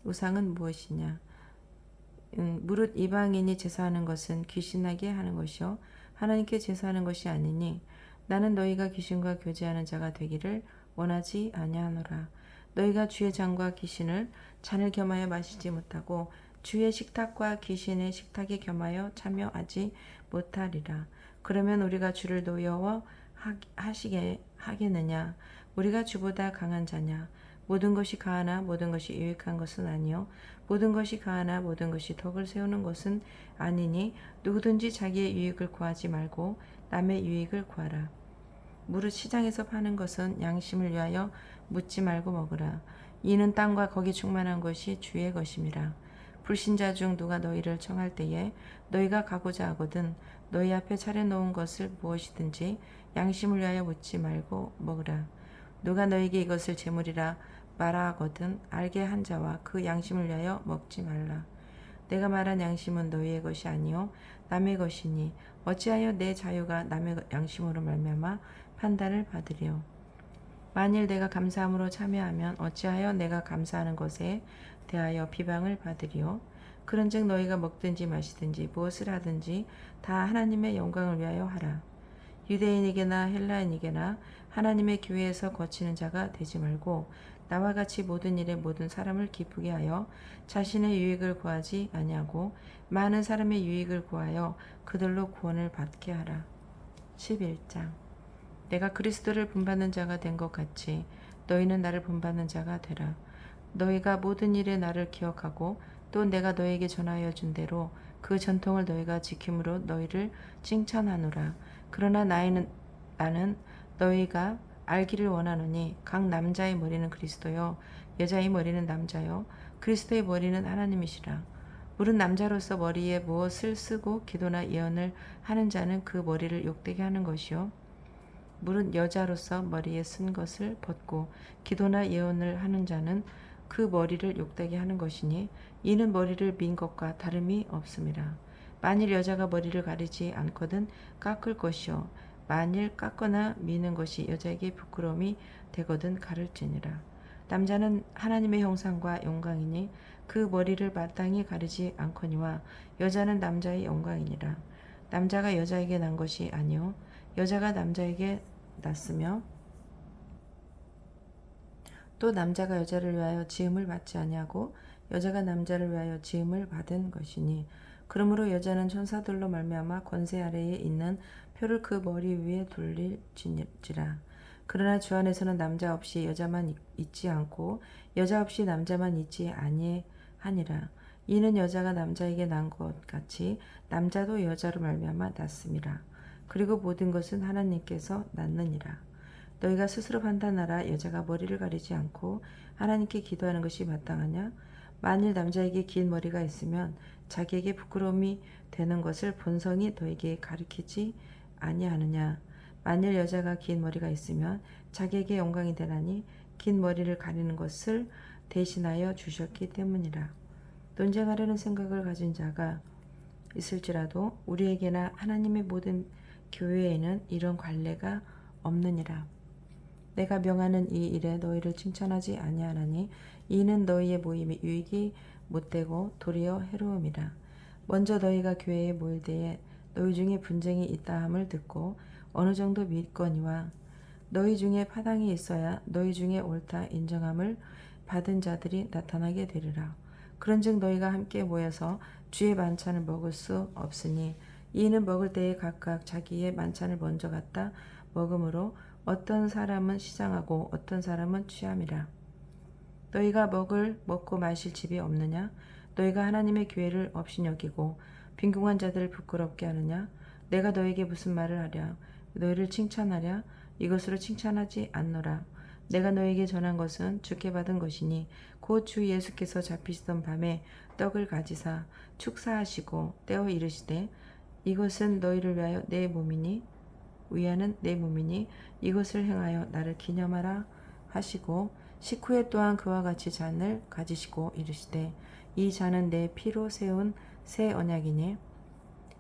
우상은 무엇이냐. 무릇 이방인이 제사하는 것은 귀신에게 하는 것이요 하나님께 제사하는 것이 아니니 나는 너희가 귀신과 교제하는 자가 되기를 원하지 아니하노라. 너희가 주의 잔과 귀신을 잔을 겸하여 마시지 못하고 주의 식탁과 귀신의 식탁에 겸하여 참여하지 못하리라. 그러면 우리가 주를 노여워 하시게 하겠느냐. 우리가 주보다 강한 자냐. 모든 것이 가하나 모든 것이 유익한 것은 아니요 모든 것이 가하나 모든 것이 덕을 세우는 것은 아니니 누구든지 자기의 유익을 구하지 말고 남의 유익을 구하라. 무릇 시장에서 파는 것은 양심을 위하여 묻지 말고 먹으라. 이는 땅과 거기 충만한 것이 주의 것임이라. 불신자 중 누가 너희를 청할 때에 너희가 가고자 하거든 너희 앞에 차려놓은 것을 무엇이든지 양심을 위하여 묻지 말고 먹으라. 누가 너희에게 이것을 제물이라 말하거든 알게 한 자와 그 양심을 위하여 먹지 말라. 내가 말한 양심은 너희의 것이 아니요 남의 것이니 어찌하여 내 자유가 남의 양심으로 말미암아 판단을 받으리요. 만일 내가 감사함으로 참여하면 어찌하여 내가 감사하는 것에 대하여 비방을 받으리요. 그런즉 너희가 먹든지 마시든지 무엇을 하든지 다 하나님의 영광을 위하여 하라. 유대인에게나 헬라인에게나 하나님의 교회에서 거치는 자가 되지 말고 나와 같이 모든 일에 모든 사람을 기쁘게 하여 자신의 유익을 구하지 아니하고 많은 사람의 유익을 구하여 그들로 구원을 받게 하라. 11장 내가 그리스도를 본받는 자가 된 것 같이 너희는 나를 본받는 자가 되라. 너희가 모든 일에 나를 기억하고 또 내가 너희에게 전하여 준 대로 그 전통을 너희가 지킴으로 너희를 칭찬하노라. 그러나 나는 너희가 알기를 원하노니 각 남자의 머리는 그리스도요 여자의 머리는 남자요 그리스도의 머리는 하나님이시라. 물은 남자로서 머리에 무엇을 쓰고 기도나 예언을 하는 자는 그 머리를 욕되게 하는 것이요 물은 여자로서 머리에 쓴 것을 벗고 기도나 예언을 하는 자는 그 머리를 욕되게 하는 것이니 이는 머리를 민 것과 다름이 없음이라. 만일 여자가 머리를 가리지 않거든 깎을 것이요 만일 깎거나 미는 것이 여자에게 부끄러움이 되거든 가를지니라. 남자는 하나님의 형상과 영광이니 그 머리를 마땅히 가리지 않거니와 여자는 남자의 영광이니라. 남자가 여자에게 난 것이 아니요 여자가 남자에게 났으며 또 남자가 여자를 위하여 지음을 받지 아니하고 여자가 남자를 위하여 지음을 받은 것이니 그러므로 여자는 천사들로 말미암아 권세 아래에 있는 표를 그 머리 위에 돌릴지라. 그러나 주 안에서는 남자 없이 여자만 있지 않고 여자 없이 남자만 있지 아니하니라. 이는 여자가 남자에게 난 것 같이 남자도 여자로 말미암아 났음이라. 그리고 모든 것은 하나님께서 낳느니라. 너희가 스스로 판단하라. 여자가 머리를 가리지 않고 하나님께 기도하는 것이 마땅하냐? 만일 남자에게 긴 머리가 있으면 자기에게 부끄러움이 되는 것을 본성이 너에게 가리키지 아니하느냐? 만일 여자가 긴 머리가 있으면 자기에게 영광이 되나니 긴 머리를 가리는 것을 대신하여 주셨기 때문이라. 논쟁하려는 생각을 가진 자가 있을지라도 우리에게나 하나님의 모든 교회에는 이런 관례가 없느니라. 내가 명하는 이 일에 너희를 칭찬하지 아니하나니 이는 너희의 모임이 유익이 못되고 도리어 해로움이라. 먼저 너희가 교회에 모일 때에 너희 중에 분쟁이 있다함을 듣고 어느 정도 믿거니와 너희 중에 파당이 있어야 너희 중에 옳다 인정함을 받은 자들이 나타나게 되리라. 그런즉 너희가 함께 모여서 주의 만찬을 먹을 수 없으니 이는 먹을 때에 각각 자기의 만찬을 먼저 갖다 먹음으로 어떤 사람은 시장하고 어떤 사람은 취함이라. 너희가 먹고 마실 집이 없느냐? 너희가 하나님의 교회를 업신여기고 빈궁한 자들을 부끄럽게 하느냐? 내가 너에게 무슨 말을 하랴? 너희를 칭찬하랴? 이것으로 칭찬하지 않노라. 내가 너에게 전한 것은 주께 받은 것이니 곧 주 예수께서 잡히시던 밤에 떡을 가지사 축사하시고 떼어 이르시되 이것은 너희를 위하여 내 몸이니 위하는 내 몸이니 이것을 행하여 나를 기념하라 하시고 식후에 또한 그와 같이 잔을 가지시고 이르시되 이 잔은 내 피로 세운 새 언약이니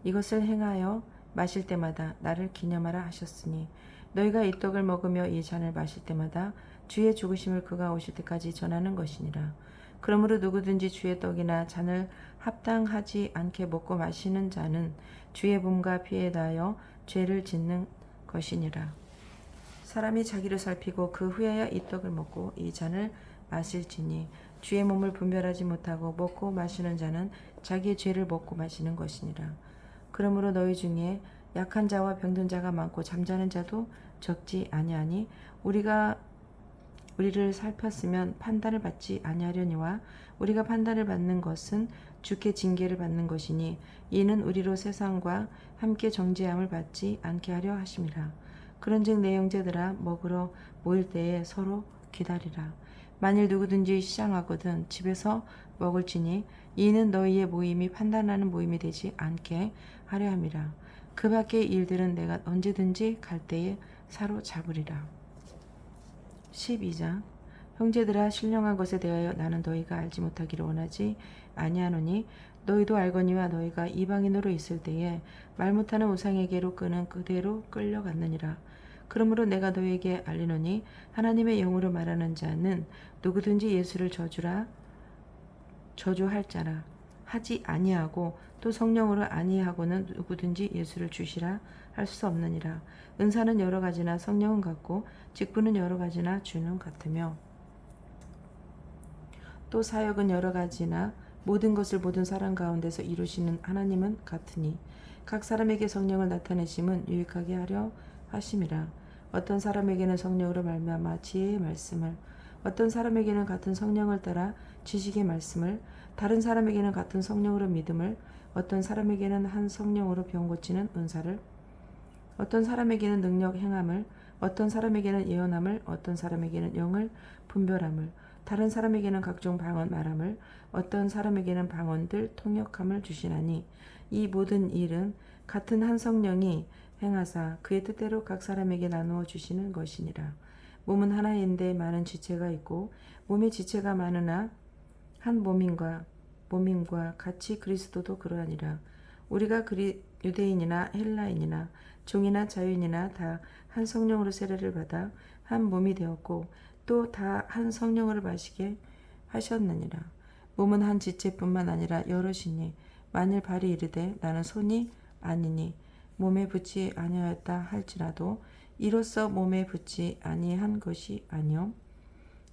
이것을 행하여 마실 때마다 나를 기념하라 하셨으니 너희가 이 떡을 먹으며 이 잔을 마실 때마다 주의 죽으심을 그가 오실 때까지 전하는 것이니라. 그러므로 누구든지 주의 떡이나 잔을 합당하지 않게 먹고 마시는 자는 주의 몸과 피에 대하여 죄를 짓는 것이니라. 사람이 자기를 살피고 그 후에야 이 떡을 먹고 이 잔을 마실지니 주의 몸을 분별하지 못하고 먹고 마시는 자는 자기의 죄를 먹고 마시는 것이니라. 그러므로 너희 중에 약한 자와 병든 자가 많고 잠자는 자도 적지 아니하니 우리가 우리를 살폈으면 판단을 받지 아니하려니와 우리가 판단을 받는 것은 주께 징계를 받는 것이니 이는 우리로 세상과 함께 정죄함을 받지 않게 하려 하심이라. 그런즉 내 형제들아 먹으러 모일 때에 서로 기다리라. 만일 누구든지 시장하거든 집에서 먹을지니 이는 너희의 모임이 판단하는 모임이 되지 않게 하려 함이라. 그 밖의 일들은 내가 언제든지 갈 때에 사로잡으리라. 12장. 형제들아 신령한 것에 대하여 나는 너희가 알지 못하기를 원하지 아니하노니 너희도 알거니와 너희가 이방인으로 있을 때에 말 못하는 우상에게로 끄는 그대로 끌려갔느니라. 그러므로 내가 너희에게 알리노니 하나님의 영으로 말하는 자는 누구든지 예수를 저주할 자라 하지 아니하고 또 성령으로 아니하고는 누구든지 예수를 주시라 할 수 없느니라. 은사는 여러 가지나 성령은 같고 직분은 여러 가지나 주는 같으며 또 사역은 여러 가지나 모든 것을 모든 사람 가운데서 이루시는 하나님은 같으니 각 사람에게 성령을 나타내심은 유익하게 하려 하심이라. 어떤 사람에게는 성령으로 말미암아 지혜의 말씀을, 어떤 사람에게는 같은 성령을 따라 지식의 말씀을, 다른 사람에게는 같은 성령으로 믿음을, 어떤 사람에게는 한 성령으로 병 고치는 은사를, 어떤 사람에게는 능력 행함을, 어떤 사람에게는 예언함을, 어떤 사람에게는 영을 분별함을, 다른 사람에게는 각종 방언 말함을, 어떤 사람에게는 방언들 통역함을 주시나니 이 모든 일은 같은 한 성령이 행하사 그의 뜻대로 각 사람에게 나누어 주시는 것이니라. 몸은 하나인데 많은 지체가 있고 몸의 지체가 많으나 한 몸인과 같이 그리스도도 그러하니라. 우리가 유대인이나 헬라인이나 종이나 자유인이나 다 한 성령으로 세례를 받아 한 몸이 되었고 또 다 한 성령으로 마시게 하셨느니라. 몸은 한 지체뿐만 아니라 여럿이니 만일 발이 이르되 나는 손이 아니니 몸에 붙지 아니하였다 할지라도 이로써 몸에 붙지 아니한 것이 아니요.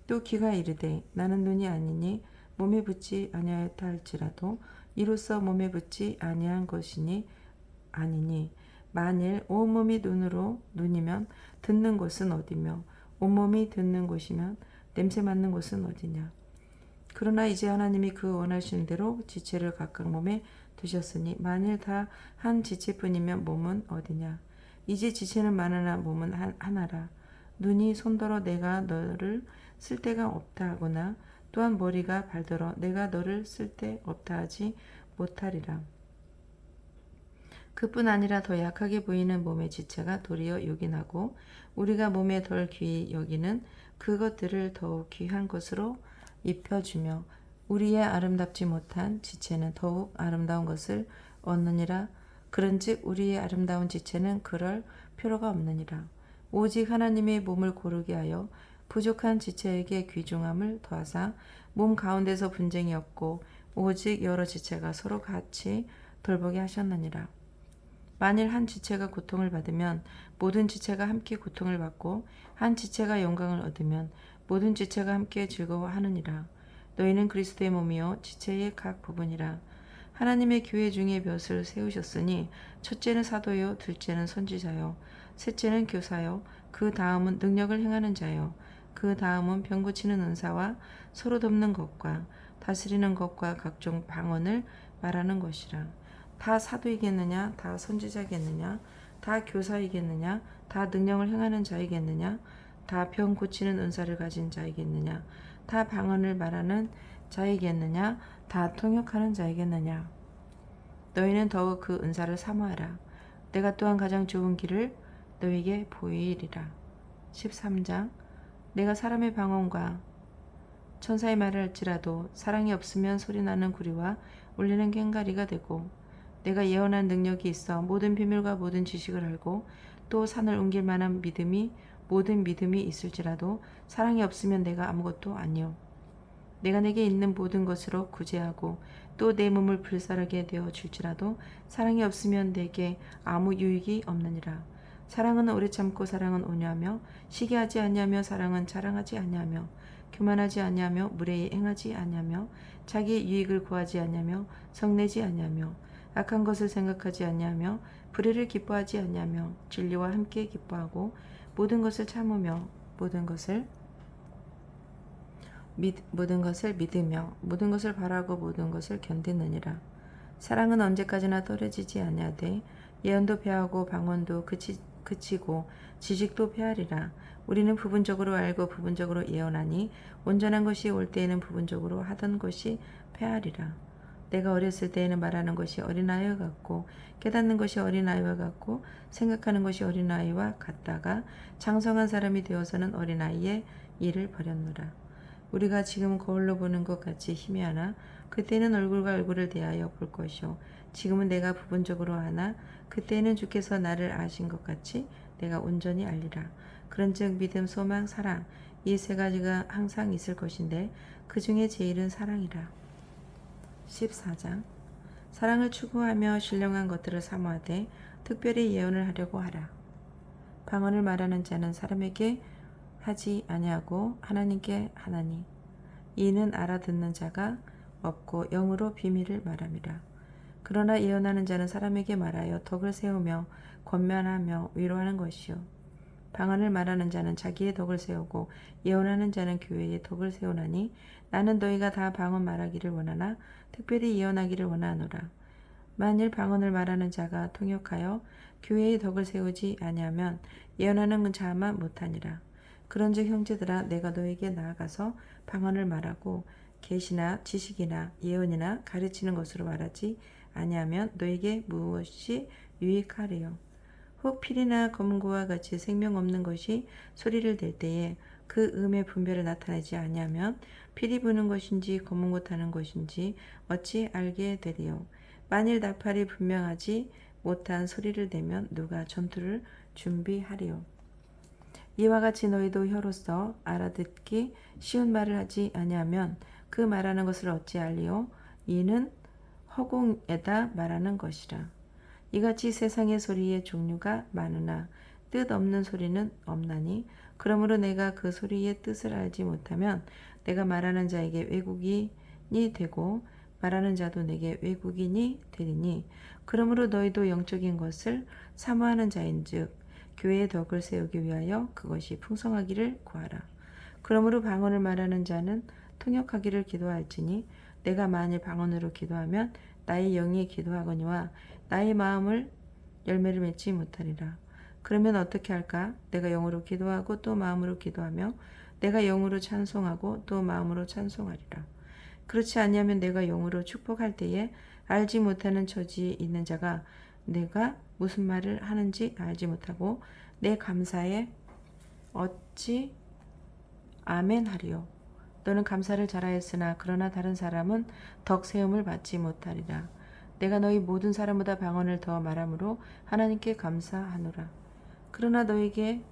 또 귀가 이르되 나는 눈이 아니니 몸에 붙지 아니하였다 할지라도 이로써 몸에 붙지 아니한 것이니 아니니 만일 온몸이 눈이면 듣는 곳은 어디며 온몸이 듣는 곳이면 냄새 맡는 곳은 어디냐. 그러나 이제 하나님이 그 원하신 대로 지체를 각각 몸에 두셨으니 만일 다 한 지체뿐이면 몸은 어디냐. 이제 지체는 많으나 몸은 하나라. 눈이 손더러 내가 너를 쓸 데가 없다 하거나 또한 머리가 발더러 내가 너를 쓸 데 없다 하지 못하리라. 그뿐 아니라 더 약하게 보이는 몸의 지체가 도리어 요긴하고 우리가 몸에 덜 귀히 여기는 그것들을 더욱 귀한 것으로 입혀주며 우리의 아름답지 못한 지체는 더욱 아름다운 것을 얻느니라. 그런즉 우리의 아름다운 지체는 그럴 필요가 없느니라. 오직 하나님의 몸을 고르게 하여 부족한 지체에게 귀중함을 더하사 몸 가운데서 분쟁이 없고 오직 여러 지체가 서로 같이 돌보게 하셨느니라. 만일 한 지체가 고통을 받으면 모든 지체가 함께 고통을 받고 한 지체가 영광을 얻으면 모든 지체가 함께 즐거워하느니라. 너희는 그리스도의 몸이요 지체의 각 부분이라. 하나님의 교회 중에 몇을 세우셨으니 첫째는 사도요 둘째는 선지자요 셋째는 교사요 그 다음은 능력을 행하는 자요 그 다음은 병 고치는 은사와 서로 돕는 것과 다스리는 것과 각종 방언을 말하는 것이라. 다 사도이겠느냐? 다 선지자겠느냐? 다 교사이겠느냐? 다 능력을 행하는 자이겠느냐? 다 병 고치는 은사를 가진 자이겠느냐? 다 방언을 말하는 자이겠느냐? 다 통역하는 자이겠느냐? 너희는 더욱 그 은사를 사모하라. 내가 또한 가장 좋은 길을 너희에게 보이리라. 13장. 내가 사람의 방언과 천사의 말을 할지라도 사랑이 없으면 소리나는 구리와 울리는 꽹과리가 되고 내가 예언한 능력이 있어 모든 비밀과 모든 지식을 알고 또 산을 옮길 만한 모든 믿음이 있을지라도 사랑이 없으면 내가 아무것도 아니요. 내가 내게 있는 모든 것으로 구제하고 또 내 몸을 불사르게 되어 줄지라도 사랑이 없으면 내게 아무 유익이 없느니라. 사랑은 오래 참고 사랑은 온유하며 시기하지 아니하며 사랑은 자랑하지 아니하며 교만하지 아니하며 무례히 행하지 아니하며 자기 유익을 구하지 아니하며 성내지 아니하며 악한 것을 생각하지 아니하며 불의를 기뻐하지 아니하며 진리와 함께 기뻐하고 모든 것을 참으며 모든 것을 모든 것을 믿으며 모든 것을 바라고 모든 것을 견디느니라. 사랑은 언제까지나 떨어지지 아니하되 예언도 패하고 방언도 그치고 지식도 패하리라. 우리는 부분적으로 알고 부분적으로 예언하니 온전한 것이 올 때에는 부분적으로 하던 것이 패하리라. 내가 어렸을 때에는 말하는 것이 어린아이와 같고 깨닫는 것이 어린아이와 같고 생각하는 것이 어린아이와 같다가 장성한 사람이 되어서는 어린아이의 일을 버렸노라. 우리가 지금 거울로 보는 것 같이 희미하나 그때는 얼굴과 얼굴을 대하여 볼 것이요 지금은 내가 부분적으로 하나 그때는 주께서 나를 아신 것 같이 내가 온전히 알리라. 그런즉 믿음, 소망, 사랑 이 세 가지가 항상 있을 것인데 그 중에 제일은 사랑이라. 14장 사랑을 추구하며 신령한 것들을 사모하되 특별히 예언을 하려고 하라. 방언을 말하는 자는 사람에게 하지 아니하고 하나님께 하나니 이는 알아듣는 자가 없고 영으로 비밀을 말함이라. 그러나 예언하는 자는 사람에게 말하여 덕을 세우며 권면하며 위로하는 것이요 방언을 말하는 자는 자기의 덕을 세우고 예언하는 자는 교회의 덕을 세우나니 나는 너희가 다 방언 말하기를 원하나 특별히 예언하기를 원하노라. 만일 방언을 말하는 자가 통역하여 교회의 덕을 세우지 아니하면 예언하는 자만 못하니라. 그런즉 형제들아 내가 너에게 나아가서 방언을 말하고 계시나 지식이나 예언이나 가르치는 것으로 말하지 아니하면 너에게 무엇이 유익하리요. 혹 피리나 검은고와 같이 생명 없는 것이 소리를 낼 때에 그 음의 분별을 나타내지 아니하면 피리 부는 것인지 검은고 타는 것인지 어찌 알게 되리요. 만일 나팔이 분명하지 못한 소리를 내면 누가 전투를 준비하리요. 이와 같이 너희도 혀로서 알아듣기 쉬운 말을 하지 아니하면 그 말하는 것을 어찌 알리요. 이는 허공에다 말하는 것이라. 이같이 세상의 소리의 종류가 많으나 뜻 없는 소리는 없나니 그러므로 내가 그 소리의 뜻을 알지 못하면 내가 말하는 자에게 외국인이 되고 말하는 자도 내게 외국인이 되리니 그러므로 너희도 영적인 것을 사모하는 자인즉 교회의 덕을 세우기 위하여 그것이 풍성하기를 구하라. 그러므로 방언을 말하는 자는 통역하기를 기도할지니 내가 만일 방언으로 기도하면 나의 영이 기도하거니와 나의 마음을 열매를 맺지 못하리라. 그러면 어떻게 할까? 내가 영으로 기도하고 또 마음으로 기도하며 내가 영으로 찬송하고 또 마음으로 찬송하리라. 그렇지 아니하면 내가 영으로 축복할 때에 알지 못하는 처지에 있는 자가 내가 무슨 말을 하는지 알지 못하고 내 감사에 어찌 아멘하리요. 너는 감사를 잘하였으나 그러나 다른 사람은 덕 세움을 받지 못하리라. 내가 너희 모든 사람보다 방언을 더 말함으로 하나님께 감사하노라. 그러나 너에게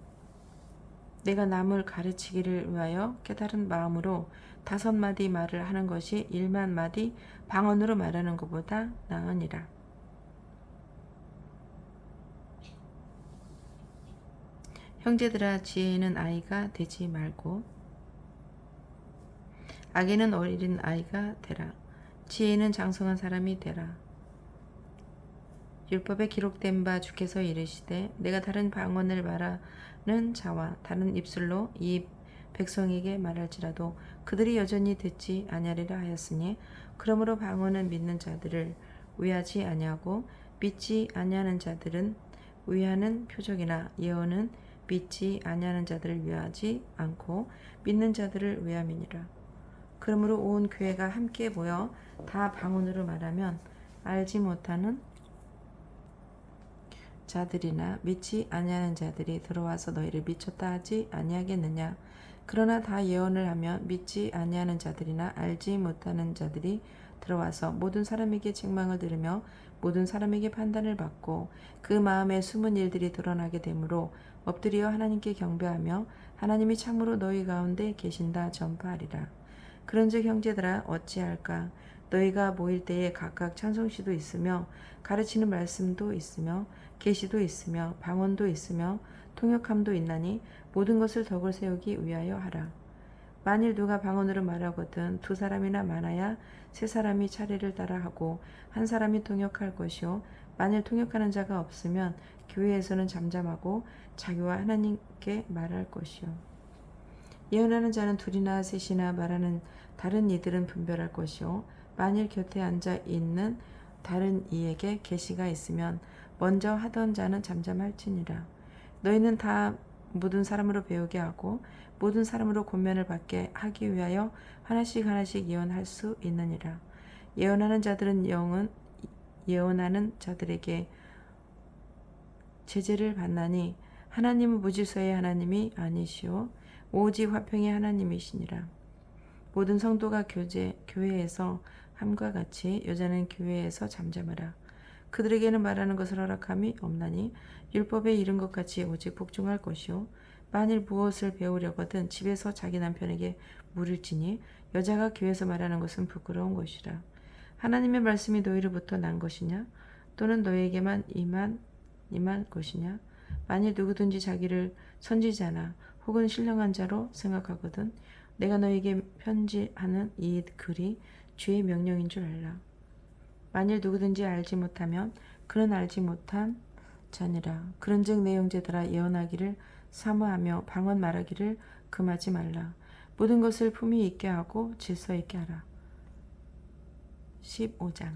내가 남을 가르치기를 위하여 깨달은 마음으로 5마디 말을 하는 것이 1만 마디 방언으로 말하는 것보다 나으니라. 형제들아 지혜는 아이가 되지 말고 악에는 어린 아이가 되라. 지혜는 장성한 사람이 되라. 율법에 기록된 바 주께서 이르시되 내가 다른 방언을 말하는 자와 다른 입술로 이 백성에게 말할지라도 그들이 여전히 듣지 아니하리라 하였으니 그러므로 방언은 믿는 자들을 위하지 아니하고 믿지 아니하는 자들은 위하는 표적이나 예언은 믿지 아니하는 자들을 위하지 않고 믿는 자들을 위함이니라. 그러므로 온 교회가 함께 모여 다 방언으로 말하면 알지 못하는 자들이나 믿지 아니하는 자들이 들어와서 너희를 미쳤다 하지 아니하겠느냐. 그러나 다 예언을 하면 믿지 아니하는 자들이나 알지 못하는 자들이 들어와서 모든 사람에게 책망을 들으며 모든 사람에게 판단을 받고 그 마음에 숨은 일들이 드러나게 되므로 엎드려 하나님께 경배하며 하나님이 참으로 너희 가운데 계신다 전파하리라. 그런즉 형제들아 어찌할까? 너희가 모일 때에 각각 찬송시도 있으며 가르치는 말씀도 있으며 계시도 있으며 방언도 있으며 통역함도 있나니 모든 것을 덕을 세우기 위하여 하라. 만일 누가 방언으로 말하거든 2사람이나 많아야 3사람이 차례를 따라 하고 1사람이 통역할 것이요 만일 통역하는 자가 없으면 교회에서는 잠잠하고 자기와 하나님께 말할 것이요 예언하는 자는 둘이나 셋이나 말하는 다른 이들은 분별할 것이요 만일 곁에 앉아 있는 다른 이에게 계시가 있으면 먼저 하던 자는 잠잠할지니라. 너희는 다 모든 사람으로 배우게 하고 모든 사람으로 권면을 받게 하기 위하여 하나씩 하나씩 예언할 수 있느니라. 예언하는 자들은 영은 예언하는 자들에게 제재를 받나니 하나님은 무질서의 하나님이 아니시오 오직 화평의 하나님이시니라. 모든 성도가 교회에서 함과 같이 여자는 교회에서 잠잠하라. 그들에게는 말하는 것을 허락함이 없나니 율법에 이른 것 같이 오직 복종할 것이요 만일 무엇을 배우려거든 집에서 자기 남편에게 물을지니 여자가 교회에서 말하는 것은 부끄러운 것이라. 하나님의 말씀이 너희로부터 난 것이냐 또는 너희에게만 임한 것이냐 만일 누구든지 자기를 선지자나 혹은 신령한 자로 생각하거든 내가 너에게 편지하는 이 글이 주의 명령인 줄 알라. 만일 누구든지 알지 못하면 그는 알지 못한 자니라. 그런즉 내 형제들아 예언하기를 사모하며 방언 말하기를 금하지 말라. 모든 것을 품위 있게 하고 질서 있게 하라. 15장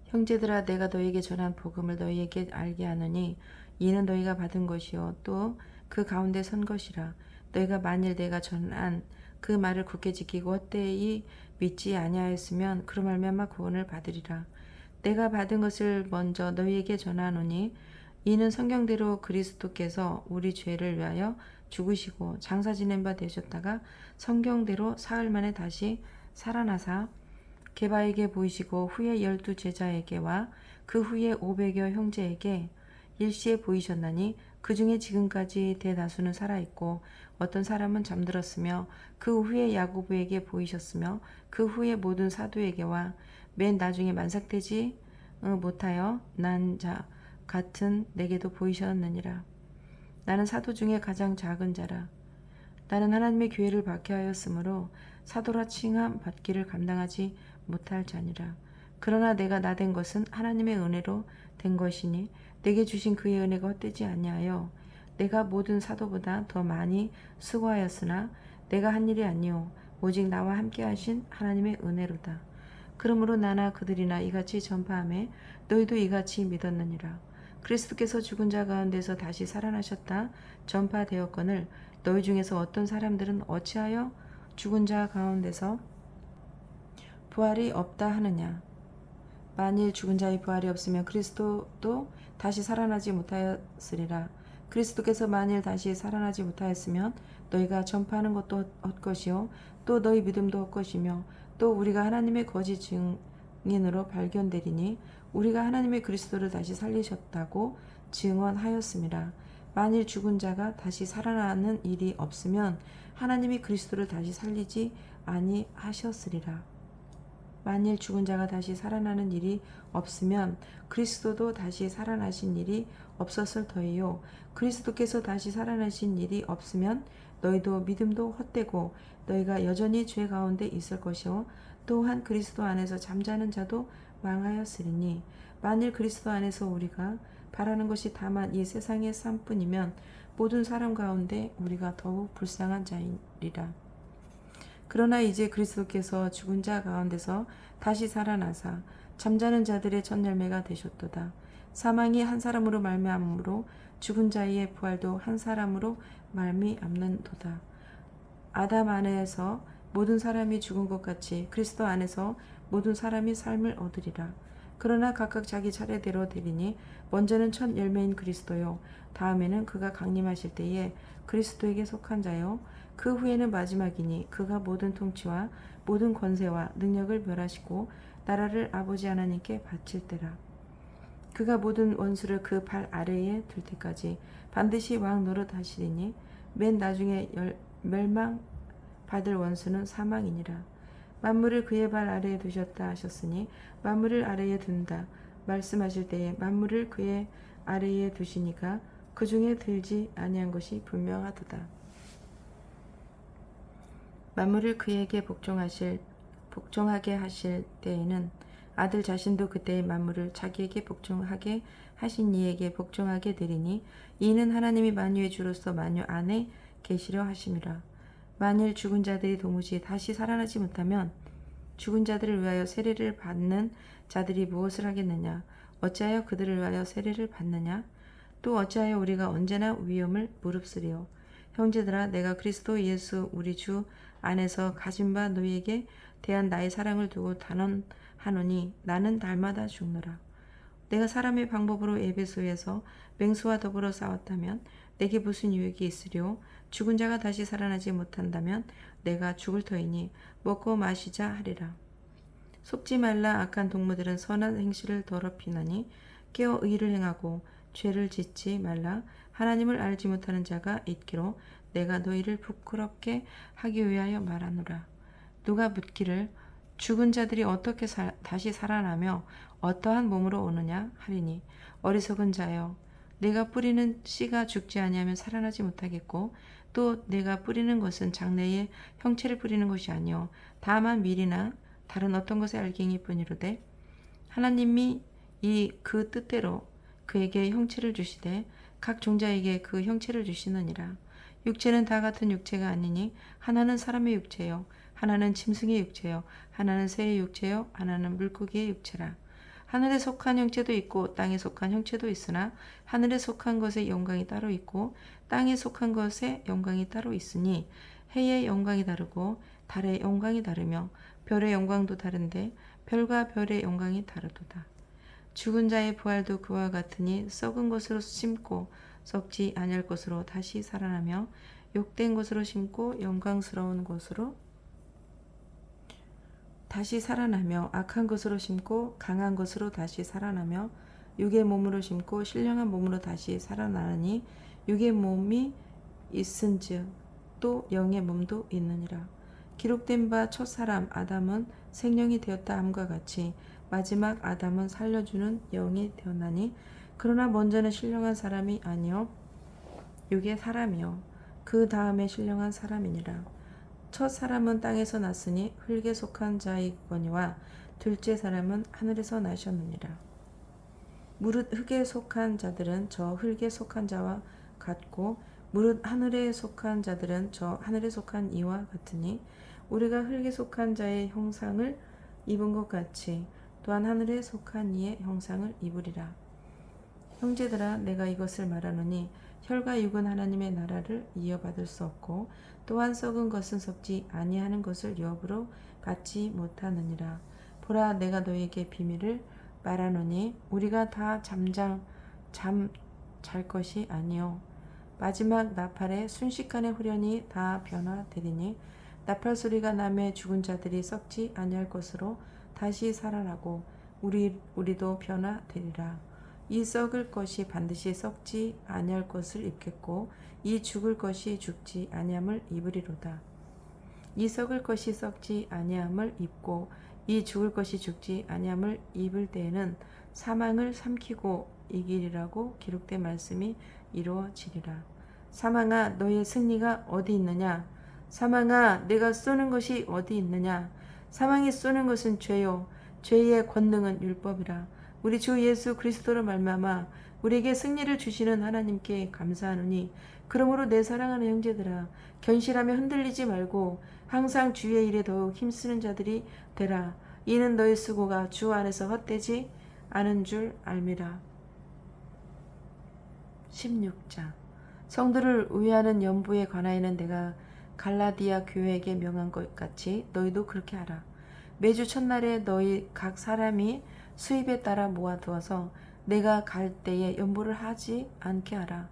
형제들아 내가 너희에게 전한 복음을 너희에게 알게 하느니 이는 너희가 받은 것이요 또 그 가운데 선 것이라. 너희가 만일 내가 전한 그 말을 굳게 지키고 헛되이 믿지 아니하였으면 그로 말미암아 구원을 받으리라. 내가 받은 것을 먼저 너희에게 전하노니 이는 성경대로 그리스도께서 우리 죄를 위하여 죽으시고 장사 지낸 바 되셨다가 성경대로 사흘 만에 다시 살아나사 게바에게 보이시고 후에 12 제자에게와 그 후에 500여 형제에게 일시에 보이셨나니 그 중에 지금까지 대다수는 살아있고 어떤 사람은 잠들었으며 그 후에 야고보에게 보이셨으며 그 후에 모든 사도에게와 맨 나중에 만삭되지 못하여 난 자 같은 내게도 보이셨느니라. 나는 사도 중에 가장 작은 자라. 나는 하나님의 교회를 박해하였으므로 사도라 칭함 받기를 감당하지 못할 자니라. 그러나 내가 나된 것은 하나님의 은혜로 된 것이니 내게 주신 그의 은혜가 헛되지 아니하여 내가 모든 사도보다 더 많이 수고하였으나 내가 한 일이 아니요 오직 나와 함께 하신 하나님의 은혜로다. 그러므로 나나 그들이나 이같이 전파하매 너희도 이같이 믿었느니라. 그리스도께서 죽은 자 가운데서 다시 살아나셨다 전파되었거늘 너희 중에서 어떤 사람들은 어찌하여 죽은 자 가운데서 부활이 없다 하느냐. 만일 죽은 자의 부활이 없으면 그리스도도 다시 살아나지 못하였으리라. 그리스도께서 만일 다시 살아나지 못하였으면 너희가 전파하는 것도 헛것이요 또 너희 믿음도 헛것이며 또 우리가 하나님의 거짓 증인으로 발견되리니 우리가 하나님의 그리스도를 다시 살리셨다고 증언하였음이라. 만일 죽은 자가 다시 살아나는 일이 없으면 하나님이 그리스도를 다시 살리지 아니하셨으리라. 만일 죽은 자가 다시 살아나는 일이 없으면 그리스도도 다시 살아나신 일이 없었을 터이요 그리스도께서 다시 살아나신 일이 없으면 너희도 믿음도 헛되고 너희가 여전히 죄 가운데 있을 것이요 또한 그리스도 안에서 잠자는 자도 망하였으리니 만일 그리스도 안에서 우리가 바라는 것이 다만 이 세상의 삶뿐이면 모든 사람 가운데 우리가 더욱 불쌍한 자이리라. 그러나 이제 그리스도께서 죽은 자 가운데서 다시 살아나사 잠자는 자들의 첫 열매가 되셨도다. 사망이 한 사람으로 말미암으로 죽은 자의 부활도 한 사람으로 말미암는도다. 아담 안에서 모든 사람이 죽은 것 같이 그리스도 안에서 모든 사람이 삶을 얻으리라. 그러나 각각 자기 차례대로 되리니 먼저는 첫 열매인 그리스도요 다음에는 그가 강림하실 때에 그리스도에게 속한 자요 그 후에는 마지막이니 그가 모든 통치와 모든 권세와 능력을 멸하시고 나라를 아버지 하나님께 바칠 때라. 그가 모든 원수를 그 발 아래에 둘 때까지 반드시 왕 노릇 하시리니 맨 나중에 멸망받을 원수는 사망이니라. 만물을 그의 발 아래에 두셨다 하셨으니 만물을 아래에 둔다 말씀하실 때에 만물을 그의 아래에 두시니까 그 중에 들지 아니한 것이 분명하도다. 만물을 그에게 복종하게 하실 때에는 아들 자신도 그때의 만물을 자기에게 복종하게 하신 이에게 복종하게 되리니 이는 하나님이 만유의 주로서 만유 안에 계시려 하심이라. 만일 죽은 자들이 도무지 다시 살아나지 못하면 죽은 자들을 위하여 세례를 받는 자들이 무엇을 하겠느냐? 어찌하여 그들을 위하여 세례를 받느냐? 또 어찌하여 우리가 언제나 위험을 무릅쓰리요? 형제들아, 내가 그리스도 예수 우리 주 안에서 가진 바 너희에게 대한 나의 사랑을 두고 단언하노니 나는 날마다 죽노라. 내가 사람의 방법으로 에베소에서 맹수와 더불어 싸웠다면 내게 무슨 유익이 있으리요? 죽은 자가 다시 살아나지 못한다면 내가 죽을 터이니 먹고 마시자 하리라. 속지 말라. 악한 동무들은 선한 행실을 더럽히나니 깨어 의를 행하고 죄를 짓지 말라. 하나님을 알지 못하는 자가 있기로 내가 너희를 부끄럽게 하기 위하여 말하노라. 누가 묻기를 죽은 자들이 어떻게 다시 살아나며 어떠한 몸으로 오느냐 하리니 어리석은 자여, 내가 뿌리는 씨가 죽지 아니하면 살아나지 못하겠고 또 내가 뿌리는 것은 장래에 형체를 뿌리는 것이 아니요 다만 밀이나 다른 어떤 것의 알갱이 뿐이로되 하나님이 그 뜻대로 그에게 형체를 주시되 각 종자에게 그 형체를 주시느니라. 육체는 다 같은 육체가 아니니 하나는 사람의 육체요 하나는 짐승의 육체요 하나는 새의 육체요 하나는 물고기의 육체라. 하늘에 속한 형체도 있고 땅에 속한 형체도 있으나 하늘에 속한 것의 영광이 따로 있고 땅에 속한 것의 영광이 따로 있으니 해의 영광이 다르고 달의 영광이 다르며 별의 영광도 다른데 별과 별의 영광이 다르도다. 죽은 자의 부활도 그와 같으니 썩은 것으로 심고 썩지 아니할 것으로 다시 살아나며 욕된 것으로 심고 영광스러운 것으로 다시 살아나며 악한 것으로 심고 강한 것으로 다시 살아나며 육의 몸으로 심고 신령한 몸으로 다시 살아나니 육의 몸이 있은즉 또 영의 몸도 있느니라. 기록된 바 첫사람 아담은 생령이 되었다 함과 같이 마지막 아담은 살려주는 영이 되었나니 그러나 먼저는 신령한 사람이 아니요 육의 사람이요 그 다음에 신령한 사람이니라. 첫 사람은 땅에서 났으니 흙에 속한 자이거니와 둘째 사람은 하늘에서 나셨느니라. 무릇 흙에 속한 자들은 저 흙에 속한 자와 같고 무릇 하늘에 속한 자들은 저 하늘에 속한 이와 같으니 우리가 흙에 속한 자의 형상을 입은 것 같이 또한 하늘에 속한 이의 형상을 입으리라. 형제들아, 내가 이것을 말하노니 혈과 육은 하나님의 나라를 이어받을 수 없고 또한 썩은 것은 썩지 아니하는 것을 유업으로 받지 못하느니라. 보라, 내가 너희에게 비밀을 말하노니 우리가 다 잘 것이 아니요 마지막 나팔에 순식간에 후련히 다 변화되리니 나팔 소리가 나매 죽은 자들이 썩지 아니할 것으로 다시 살아나고 우리도 변화되리라. 이 썩을 것이 반드시 썩지 아니할 것을 입겠고 이 죽을 것이 죽지 아니함을 입으리로다. 이 썩을 것이 썩지 아니함을 입고 이 죽을 것이 죽지 아니함을 입을 때에는 사망을 삼키고 이기리라고 기록된 말씀이 이루어지리라. 사망아, 너의 승리가 어디 있느냐? 사망아, 내가 쏘는 것이 어디 있느냐? 사망이 쏘는 것은 죄요 죄의 권능은 율법이라. 우리 주 예수 그리스도로 말미암아 우리에게 승리를 주시는 하나님께 감사하노니 그러므로 내 사랑하는 형제들아, 견실하며 흔들리지 말고 항상 주의 일에 더욱 힘쓰는 자들이 되라. 이는 너의 수고가 주 안에서 헛되지 않은 줄 알미라. 16장. 성도를 위하는 연부에 관하여는 내가 갈라디아 교회에게 명한 것 같이 너희도 그렇게 하라. 매주 첫날에 너희 각 사람이 수입에 따라 모아두어서 내가 갈 때에 연보를 하지 않게 하라.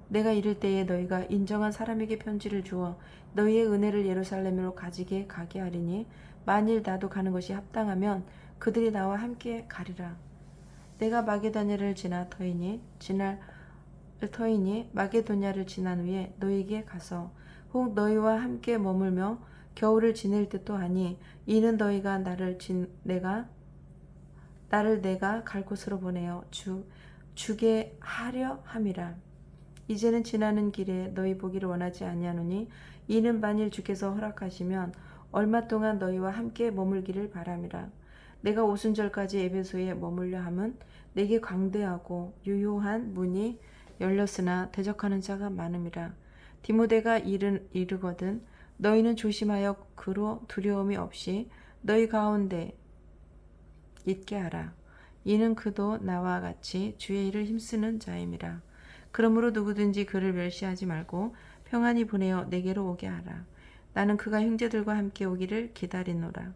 내가 이를 때에 너희가 인정한 사람에게 편지를 주어 너희의 은혜를 예루살렘으로 가게 하리니 만일 나도 가는 것이 합당하면 그들이 나와 함께 가리라. 내가 마게도냐를 지나 터이니 마게도냐를 지난 후에 너희에게 가서 혹 너희와 함께 머물며 겨울을 지낼 듯도 하니 이는 너희가 나를 내가 갈 곳으로 보내어 주게 하려 함이라. 이제는 지나는 길에 너희 보기를 원하지 아니하노니 이는 만일 주께서 허락하시면 얼마 동안 너희와 함께 머물기를 바람이라. 내가 오순절까지 에베소에 머물려 함은 내게 광대하고 유효한 문이 열렸으나 대적하는 자가 많음이라. 디모데가 이르거든 너희는 조심하여 그로 두려움이 없이 너희 가운데 있게 하라. 이는 그도 나와 같이 주의 일을 힘쓰는 자임이라. 그러므로 누구든지 그를 멸시하지 말고 평안히 보내어 내게로 오게 하라. 나는 그가 형제들과 함께 오기를 기다리노라.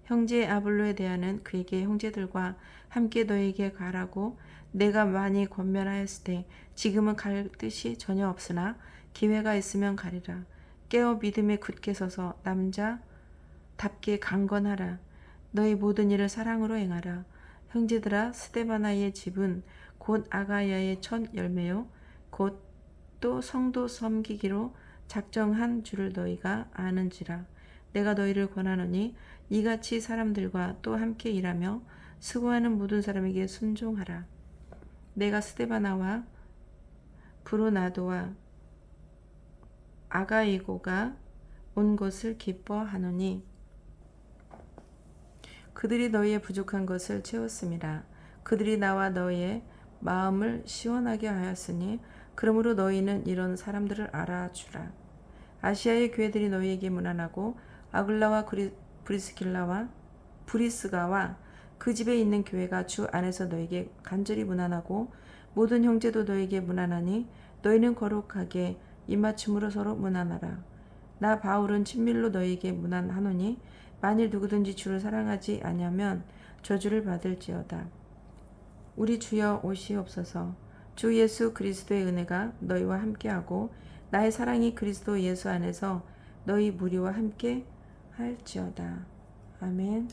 형제 아볼로에 대하는 그에게 형제들과 함께 너에게 가라고 내가 많이 권면하였을 때 지금은 갈 뜻이 전혀 없으나 기회가 있으면 가리라. 깨어 믿음에 굳게 서서 남자답게 강건하라. 너희 모든 일을 사랑으로 행하라. 형제들아, 스데바나의 집은 곧 아가야의 첫 열매요 곧 또 성도 섬기기로 작정한 줄을 너희가 아는지라. 내가 너희를 권하노니 이같이 사람들과 또 함께 일하며 수고하는 모든 사람에게 순종하라. 내가 스데바나와 브로나도와 아가이고가 온 것을 기뻐하노니 그들이 너희의 부족한 것을 채웠음이라. 그들이 나와 너희의 마음을 시원하게 하였으니 그러므로 너희는 이런 사람들을 알아주라. 아시아의 교회들이 너희에게 문안하고 아글라와 브리스가와 그 집에 있는 교회가 주 안에서 너에게 간절히 문안하고 모든 형제도 너에게 문안하니 너희는 거룩하게 입맞춤으로 서로 문안하라. 나 바울은 친밀로 너희에게 문안하노니 만일 누구든지 주를 사랑하지 아니하면 저주를 받을지어다. 우리 주여 오시옵소서. 주 예수 그리스도의 은혜가 너희와 함께하고 나의 사랑이 그리스도 예수 안에서 너희 무리와 함께 할지어다. 아멘.